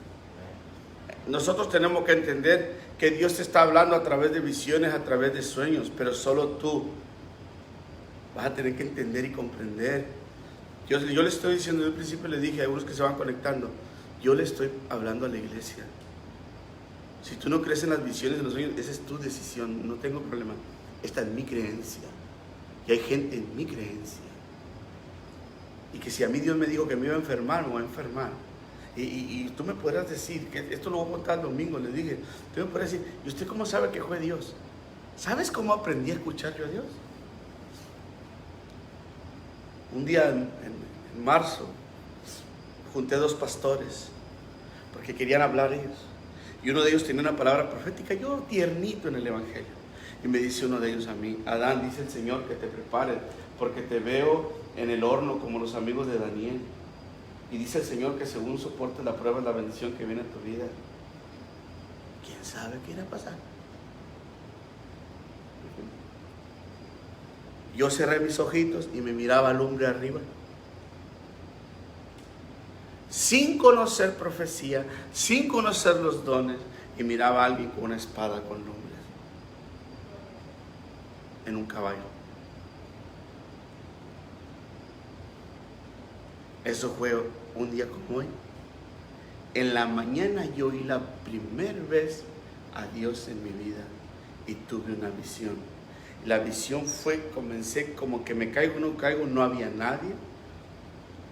Speaker 1: Nosotros tenemos que entender que Dios te está hablando a través de visiones, a través de sueños, pero solo tú vas a tener que entender y comprender. Yo le estoy diciendo, desde el principio les dije a algunos que se van conectando, Yo le estoy hablando a la iglesia. Si tú no crees en las visiones de los sueños, esa es tu decisión, no tengo problema. Esta es mi creencia. Y hay gente en mi creencia. Y que si a mí Dios me dijo que me iba a enfermar, me voy a enfermar. Y tú me podrás decir, que esto lo voy a contar el domingo, le dije, tú me podrás decir, ¿y usted cómo sabe que fue Dios? ¿Sabes cómo aprendí a escuchar yo a Dios? Un día en marzo, junté 2 pastores, porque querían hablar ellos. Y uno de ellos tenía una palabra profética, yo tiernito en el Evangelio. Y me dice uno de ellos a mí, Adán, dice el Señor que te prepares, porque te veo en el horno como los amigos de Daniel. Y dice el Señor que según soportes la prueba es la bendición que viene a tu vida. ¿Quién sabe qué irá a pasar? Yo cerré mis ojitos y me miraba al hombre arriba. Sin conocer profecía, sin conocer los dones, y miraba a alguien con una espada con lumbres en un caballo. Eso fue un día como hoy. En la mañana yo oí la primera vez a Dios en mi vida y tuve una visión. La visión fue, comencé como que me caigo, no había nadie.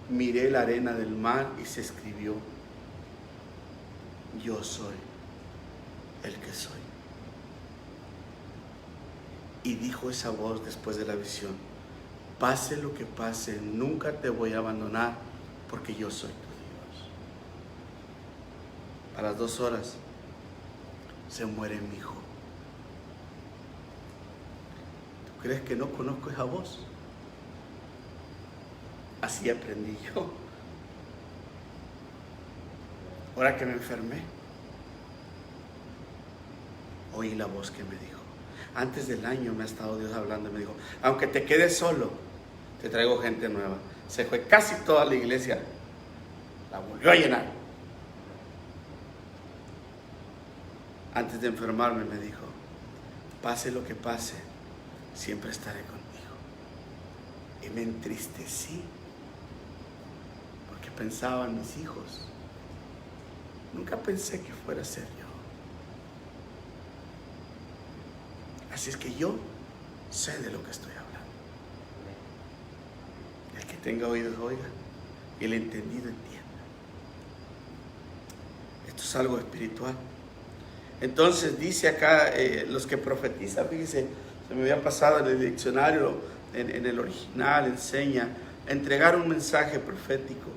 Speaker 1: Miré la arena del mar y se escribió: yo soy el que soy. Y dijo esa voz después de la visión: pase lo que pase, nunca te voy a abandonar, porque yo soy tu Dios. A las 2 horas se muere mi hijo. ¿Tú crees que no conozco esa voz? Así aprendí yo. Ahora que me enfermé, oí la voz que me dijo. Antes del año me ha estado Dios hablando y me dijo: aunque te quedes solo, te traigo gente nueva. Se fue casi toda la iglesia, la volvió a llenar. Antes de enfermarme me dijo: pase lo que pase, siempre estaré contigo. Y me entristecí, porque pensaba en mis hijos. Nunca pensé que fuera a ser yo. Así es que yo sé de lo que estoy hablando. El que tenga oídos oiga, y el entendido entienda. Esto es algo espiritual. Entonces dice acá, los que profetizan, fíjense, se me había pasado en el diccionario, en el original enseña, entregar un mensaje profético,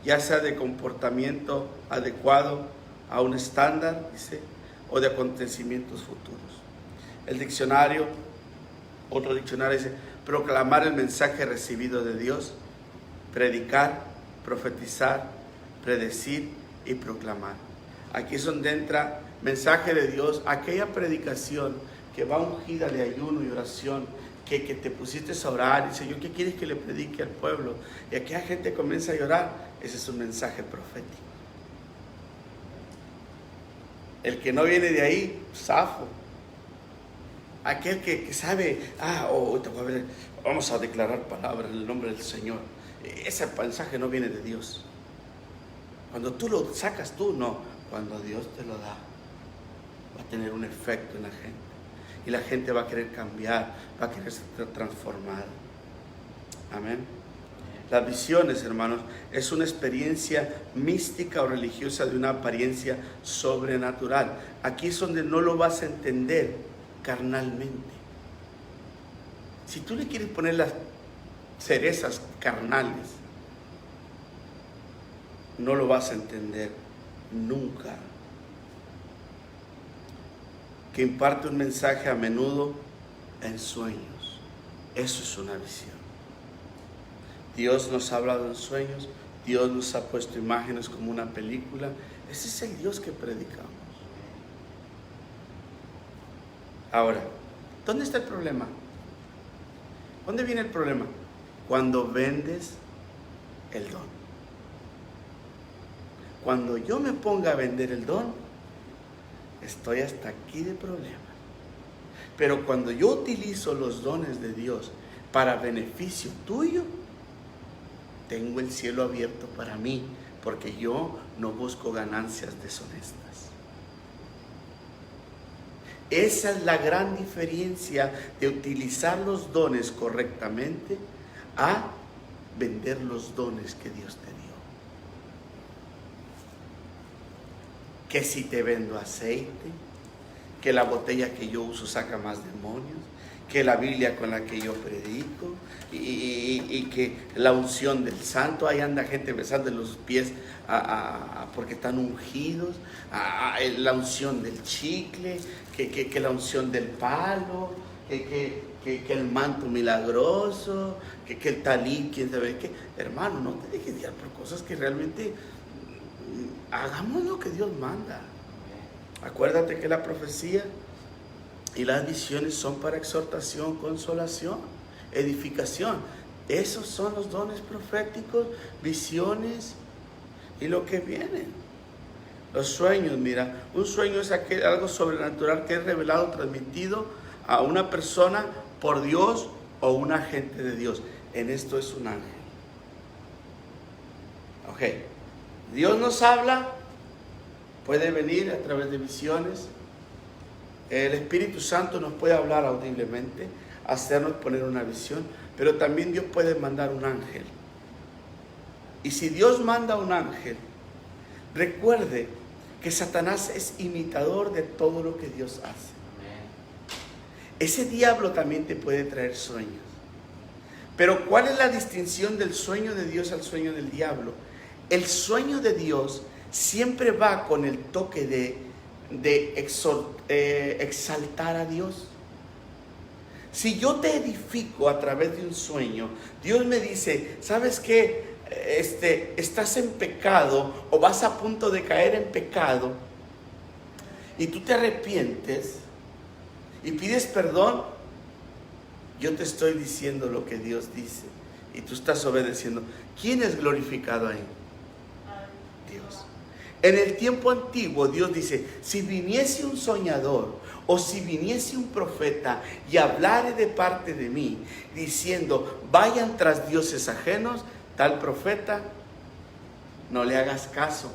Speaker 1: ya sea de comportamiento adecuado a un estándar, dice, o de acontecimientos futuros. El diccionario, otro diccionario dice: proclamar el mensaje recibido de Dios, predicar, profetizar, predecir y proclamar. Aquí es donde entra mensaje de Dios, aquella predicación que va ungida de ayuno y oración, que te pusiste a orar y dice: ¿yo qué quieres que le predique al pueblo? Y aquella gente comienza a llorar. Ese es un mensaje profético. El que no viene de ahí, zafo. Aquel que sabe, vamos a declarar palabras en el nombre del Señor. Ese mensaje no viene de Dios. Cuando tú lo sacas tú, no. Cuando Dios te lo da, va a tener un efecto en la gente. Y la gente va a querer cambiar, va a querer ser transformada. Amén. Las visiones, hermanos, es una experiencia mística o religiosa de una apariencia sobrenatural. Aquí es donde no lo vas a entender carnalmente. Si tú le quieres poner las cerezas carnales, no lo vas a entender nunca. Que imparte un mensaje a menudo en sueños. Eso es una visión. Dios nos ha hablado en sueños, Dios nos ha puesto imágenes como una película. Ese es el Dios que predicamos. Ahora, ¿dónde está el problema? ¿Dónde viene el problema? Cuando vendes el don. Cuando yo me ponga a vender el don, estoy hasta aquí de problema. Pero cuando yo utilizo los dones de Dios para beneficio tuyo, tengo el cielo abierto para mí, porque yo no busco ganancias deshonestas. Esa es la gran diferencia de utilizar los dones correctamente a vender los dones que Dios te dio. Que si te vendo aceite, que la botella que yo uso saca más demonios, que la Biblia con la que yo predico, y que la unción del santo, ahí anda gente besando los pies porque están ungidos, la unción del chicle, que la unción del palo, que el manto milagroso, que el talí, quién sabe qué. Hermano, no te dejes guiar por cosas que realmente hagamos lo que Dios manda. Acuérdate que la profecía y las visiones son para exhortación, consolación, edificación. Esos son los dones proféticos, visiones y lo que viene. Los sueños, mira, un sueño es algo sobrenatural que es revelado, transmitido a una persona por Dios o un agente de Dios. En esto es un ángel. Ok, Dios nos habla, puede venir a través de visiones. El Espíritu Santo nos puede hablar audiblemente, hacernos poner una visión, pero también Dios puede mandar un ángel. Y si Dios manda un ángel, recuerde que Satanás es imitador de todo lo que Dios hace. Ese diablo también te puede traer sueños. Pero ¿cuál es la distinción del sueño de Dios al sueño del diablo? El sueño de Dios siempre va con el toque de exaltar a Dios. Si yo te edifico a través de un sueño, Dios me dice, ¿sabes qué? Estás en pecado o vas a punto de caer en pecado y tú te arrepientes y pides perdón. Yo te estoy diciendo lo que Dios dice y tú estás obedeciendo. ¿Quién es glorificado ahí? Dios. En el tiempo antiguo Dios dice, si viniese un soñador o si viniese un profeta y hablare de parte de mí, diciendo, vayan tras dioses ajenos, tal profeta, no le hagas caso.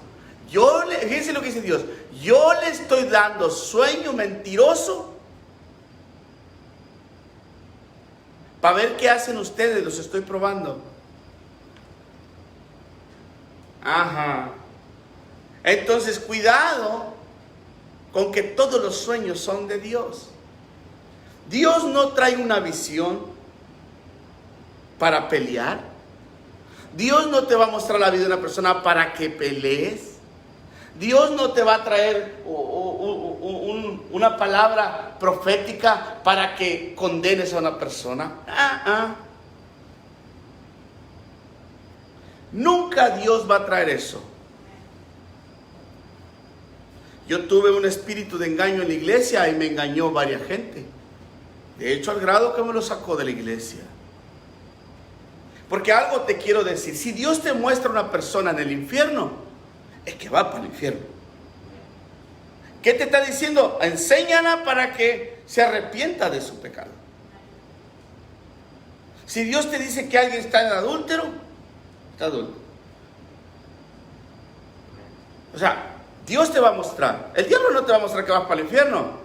Speaker 1: Fíjense lo que dice Dios, yo le estoy dando sueño mentiroso para ver qué hacen ustedes, los estoy probando. Ajá. Entonces, cuidado con que todos los sueños son de Dios. Dios no trae una visión para pelear. Dios no te va a mostrar la vida de una persona para que pelees. Dios no te va a traer una palabra profética para que condenes a una persona. Nunca Dios va a traer eso. Yo tuve un espíritu de engaño en la iglesia y me engañó varias gente. De hecho, al grado que me lo sacó de la iglesia. Porque algo te quiero decir. Si Dios te muestra una persona en el infierno, es que va para el infierno. ¿Qué te está diciendo? Enséñala para que se arrepienta de su pecado. Si Dios te dice que alguien está en adúltero, está adúltero. O sea, Dios te va a mostrar. El diablo no te va a mostrar que vas para el infierno.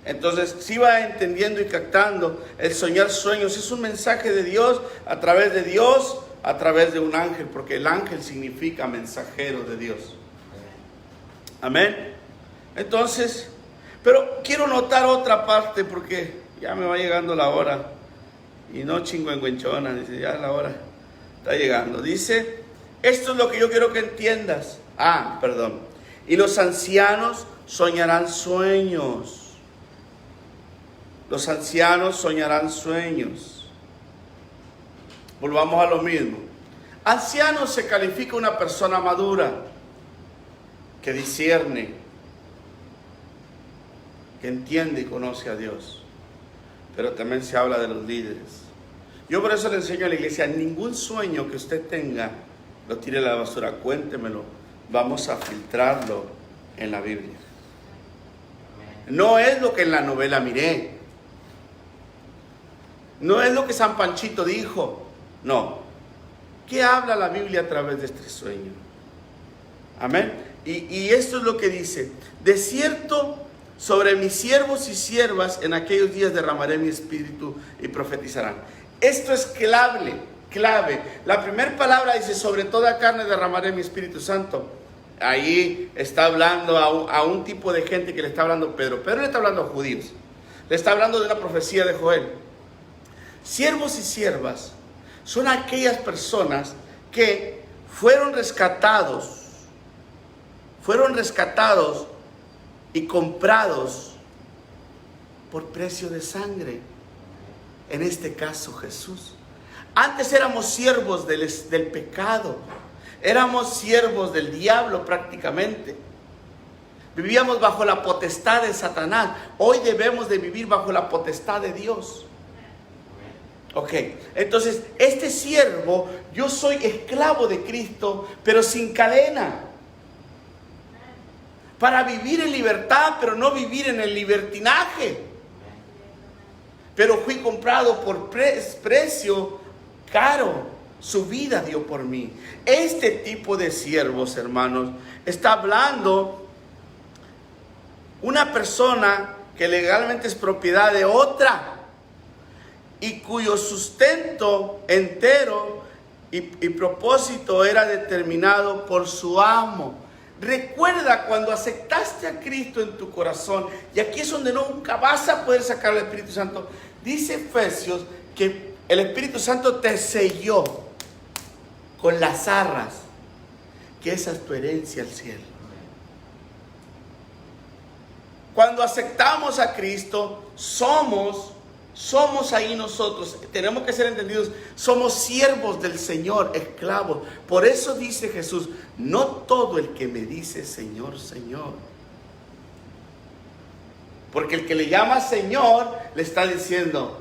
Speaker 1: Entonces, si va entendiendo y captando, el soñar sueños es un mensaje de Dios, a través de un ángel, porque el ángel significa mensajero de Dios. Amén. Entonces, pero quiero notar otra parte, porque ya me va llegando la hora, y no chingüengüenchona, dice, ya la hora está llegando. Dice, esto es lo que yo quiero que entiendas. Y los ancianos soñarán sueños. Los ancianos soñarán sueños. Volvamos a lo mismo. Anciano se califica una persona madura, que discierne, que entiende y conoce a Dios. Pero también se habla de los líderes. Yo por eso le enseño a la iglesia, ningún sueño que usted tenga, lo tire a la basura, cuéntemelo. Vamos a filtrarlo en la Biblia. No es lo que en la novela miré. No es lo que San Panchito dijo. No. ¿Qué habla la Biblia a través de este sueño? Amén. Y esto es lo que dice: de cierto, sobre mis siervos y siervas en aquellos días derramaré mi espíritu y profetizarán. Esto es clave. La primera palabra dice: sobre toda carne derramaré mi Espíritu Santo. Ahí está hablando a un tipo de gente que le está hablando Pedro. Pedro le está hablando a judíos. Le está hablando de una profecía de Joel. Siervos y siervas son aquellas personas que fueron rescatados y comprados por precio de sangre. En este caso, Jesús. Antes éramos siervos del pecado. Éramos siervos del diablo prácticamente. Vivíamos bajo la potestad de Satanás. Hoy debemos de vivir bajo la potestad de Dios. Ok, entonces este siervo, yo soy esclavo de Cristo, pero sin cadena. Para vivir en libertad, pero no vivir en el libertinaje. Pero fui comprado por precio caro. Su vida dio por mí. Este tipo de siervos, hermanos, está hablando una persona que legalmente es propiedad de otra y cuyo sustento entero y propósito era determinado por su amo. Recuerda cuando aceptaste a Cristo en tu corazón, y aquí es donde nunca vas a poder sacar al Espíritu Santo. Dice Efesios que el Espíritu Santo te selló con las arras, que esa es tu herencia al cielo. Cuando aceptamos a Cristo, somos ahí nosotros, tenemos que ser entendidos, somos siervos del Señor, esclavos. Por eso dice Jesús: no todo el que me dice Señor, Señor. Porque el que le llama Señor, le está diciendo: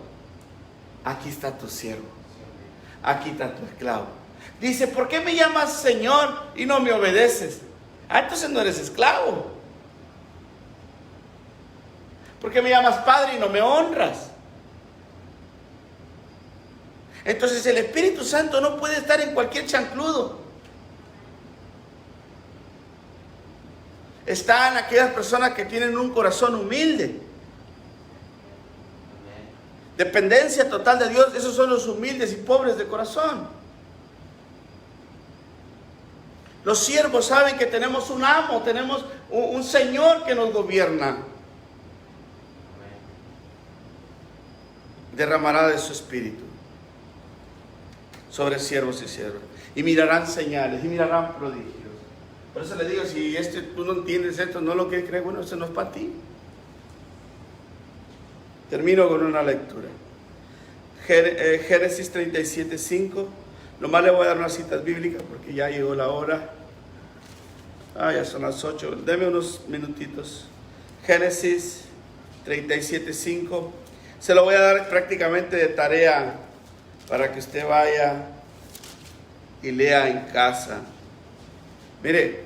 Speaker 1: aquí está tu siervo, aquí está tu esclavo. Dice: ¿por qué me llamas Señor y no me obedeces? Entonces no eres esclavo. ¿Por qué me llamas Padre y no me honras? Entonces el Espíritu Santo no puede estar en cualquier chancludo. Está en aquellas personas que tienen un corazón humilde. Dependencia total de Dios. Esos son los humildes y pobres de corazón. Los siervos saben que tenemos un amo, tenemos un Señor que nos gobierna. Derramará de su espíritu sobre siervos y siervas, y mirarán señales, y mirarán prodigios. Por eso le digo, si tú no entiendes esto, no lo quieres creer, bueno, eso no es para ti. Termino con una lectura. Génesis 37:5. Nomás le voy a dar unas citas bíblicas porque ya llegó la hora. Ya son las 8. Deme unos minutitos. Génesis 37:5. Se lo voy a dar prácticamente de tarea para que usted vaya y lea en casa. Mire,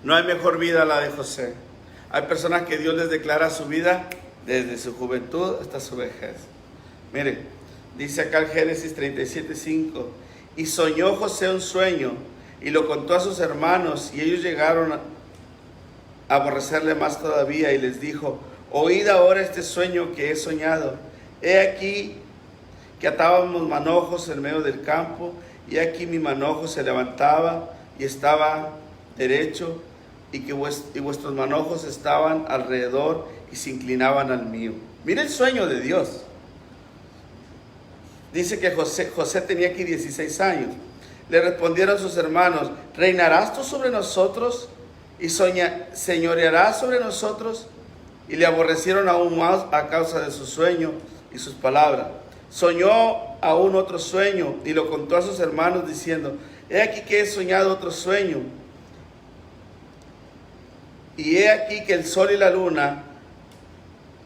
Speaker 1: no hay mejor vida la de José. Hay personas que Dios les declara su vida desde su juventud hasta su vejez. Mire, dice acá el Génesis 37:5. Y soñó José un sueño y lo contó a sus hermanos, y ellos llegaron a aborrecerle más todavía, y les dijo: oíd ahora este sueño que he soñado. He aquí que atábamos manojos en medio del campo, y aquí mi manojo se levantaba y estaba derecho, y que vuestros manojos estaban alrededor y se inclinaban al mío. Mire el sueño de Dios. Dice que José tenía aquí 16 años. Le respondieron sus hermanos: ¿reinarás tú sobre nosotros y señorearás sobre nosotros? Y le aborrecieron aún más a causa de su sueño y sus palabras. Soñó aún otro sueño y lo contó a sus hermanos diciendo: he aquí que he soñado otro sueño. Y he aquí que el sol y la luna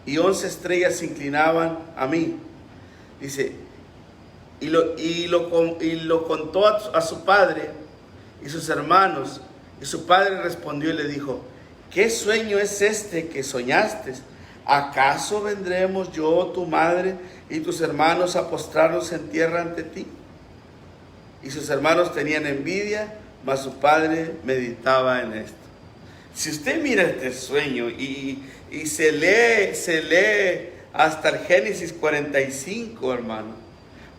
Speaker 1: y 11 estrellas se inclinaban a mí. Dice, y lo contó a su padre y sus hermanos. Y su padre respondió y le dijo: ¿qué sueño es este que soñaste? ¿Acaso vendremos yo, tu madre y tus hermanos a postrarnos en tierra ante ti? y sus hermanos tenían envidia, mas su padre meditaba en esto. Si usted mira este sueño y se lee hasta el Génesis 45, hermano,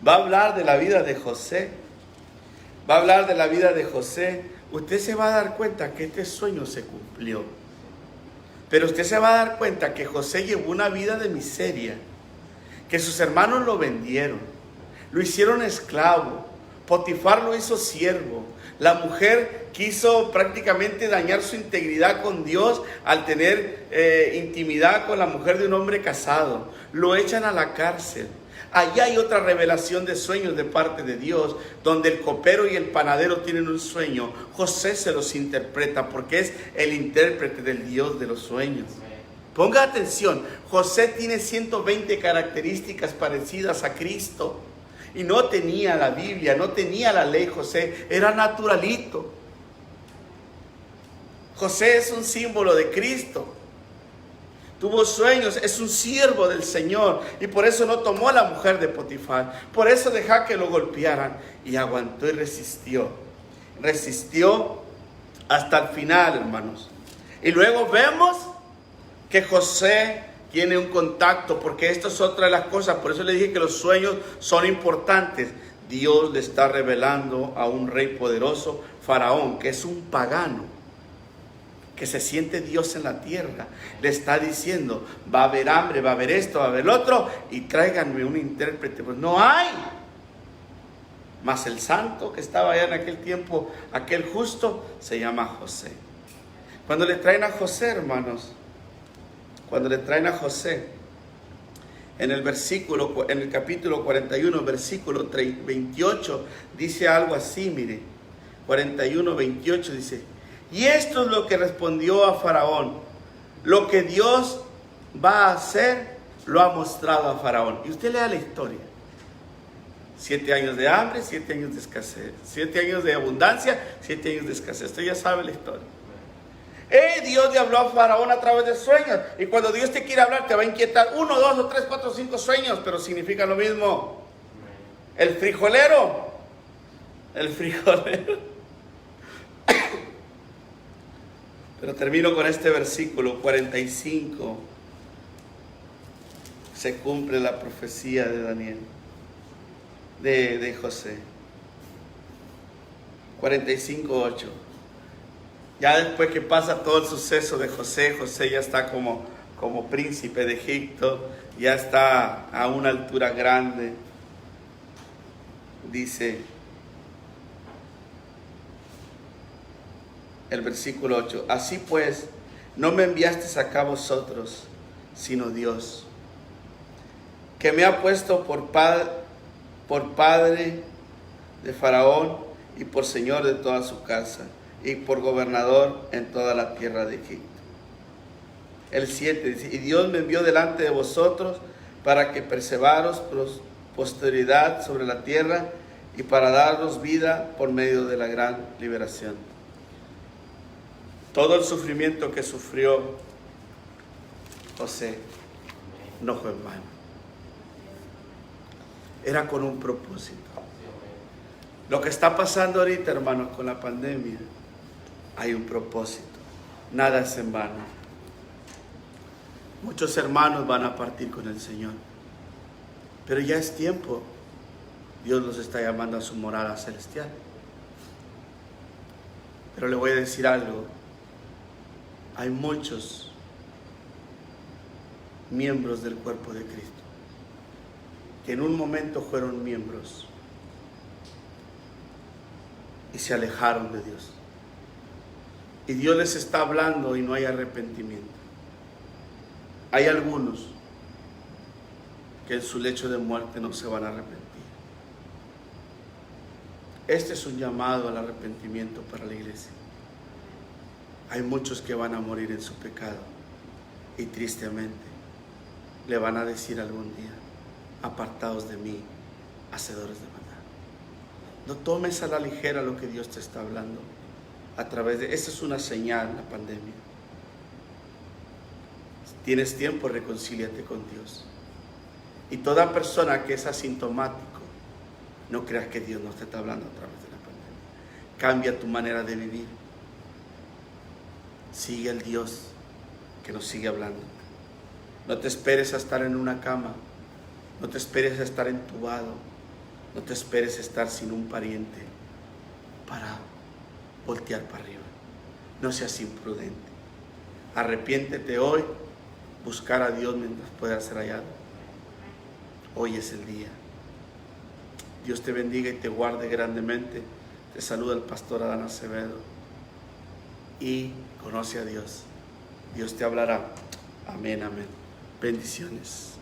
Speaker 1: va a hablar de la vida de José. Va a hablar de la vida de José. Usted se va a dar cuenta que este sueño se cumplió. Pero usted se va a dar cuenta que José llevó una vida de miseria, que sus hermanos lo vendieron, lo hicieron esclavo, Potifar lo hizo siervo, la mujer quiso prácticamente dañar su integridad con Dios al tener intimidad con la mujer de un hombre casado, lo echan a la cárcel. Allá hay otra revelación de sueños de parte de Dios, donde el copero y el panadero tienen un sueño. José se los interpreta porque es el intérprete del Dios de los sueños. Ponga atención, José tiene 120 características parecidas a Cristo. Y no tenía la Biblia, no tenía la ley José, era naturalito. José es un símbolo de Cristo. Tuvo sueños, es un siervo del Señor. Y por eso no tomó a la mujer de Potifar. Por eso dejó que lo golpearan. Y aguantó y resistió. Resistió hasta el final, hermanos. Y luego vemos que José tiene un contacto, porque esto es otra de las cosas. Por eso le dije que los sueños son importantes. Dios le está revelando a un rey poderoso, Faraón, que es un pagano, que se siente Dios en la tierra. Le está diciendo, va a haber hambre, va a haber esto, va a haber lo otro, y tráiganme un intérprete. Pues no hay. Mas el santo que estaba allá en aquel tiempo, aquel justo, se llama José. Cuando le traen a José, hermanos, cuando le traen a José, en el capítulo 41, versículo 28, dice algo así, mire, 41, 28 dice, y esto es lo que respondió a Faraón, lo que Dios va a hacer, lo ha mostrado a Faraón. Y usted lea la historia. 7 años de hambre, 7 años de escasez, 7 años de abundancia, 7 años de escasez. Usted ya sabe la historia. Dios le habló a Faraón a través de sueños. Y cuando Dios te quiere hablar, te va a inquietar 1, 2, 3, 4, 5 sueños, pero significa lo mismo. El frijolero. Pero termino con este versículo 45. Se cumple la profecía de Daniel, de José. 45:8. Ya después que pasa todo el suceso de José, José ya está como príncipe de Egipto, ya está a una altura grande. Dice el versículo 8, así pues, no me enviasteis acá vosotros, sino Dios, que me ha puesto por padre de Faraón y por señor de toda su casa, y por gobernador en toda la tierra de Egipto. El 7 dice, y Dios me envió delante de vosotros para que preservaros posteridad sobre la tierra y para daros vida por medio de la gran liberación. Todo el sufrimiento que sufrió José no fue en vano. Era con un propósito. Lo que está pasando ahorita, hermanos, con la pandemia, hay un propósito. Nada es en vano. Muchos hermanos van a partir con el Señor. Pero ya es tiempo. Dios los está llamando a su morada celestial. Pero le voy a decir algo. Hay muchos miembros del cuerpo de Cristo que en un momento fueron miembros y se alejaron de Dios. Y Dios les está hablando y no hay arrepentimiento. Hay algunos que en su lecho de muerte no se van a arrepentir. Este es un llamado al arrepentimiento para la iglesia. Hay muchos que van a morir en su pecado y tristemente le van a decir algún día, apartaos de mí, hacedores de maldad. No tomes a la ligera lo que Dios te está hablando a través de... Esa es una señal, la pandemia. Tienes tiempo, reconcíliate con Dios. Y toda persona que es asintomático, no creas que Dios no te está hablando a través de la pandemia. Cambia tu manera de vivir. Sigue al Dios que nos sigue hablando. No te esperes a estar en una cama. No te esperes a estar entubado. No te esperes a estar sin un pariente para voltear para arriba. No seas imprudente. Arrepiéntete hoy. Buscar a Dios mientras pueda ser hallado. Hoy es el día. Dios te bendiga y te guarde grandemente. Te saluda el pastor Adán Acevedo. Y conoce a Dios. Dios te hablará. Amén, amén. Bendiciones.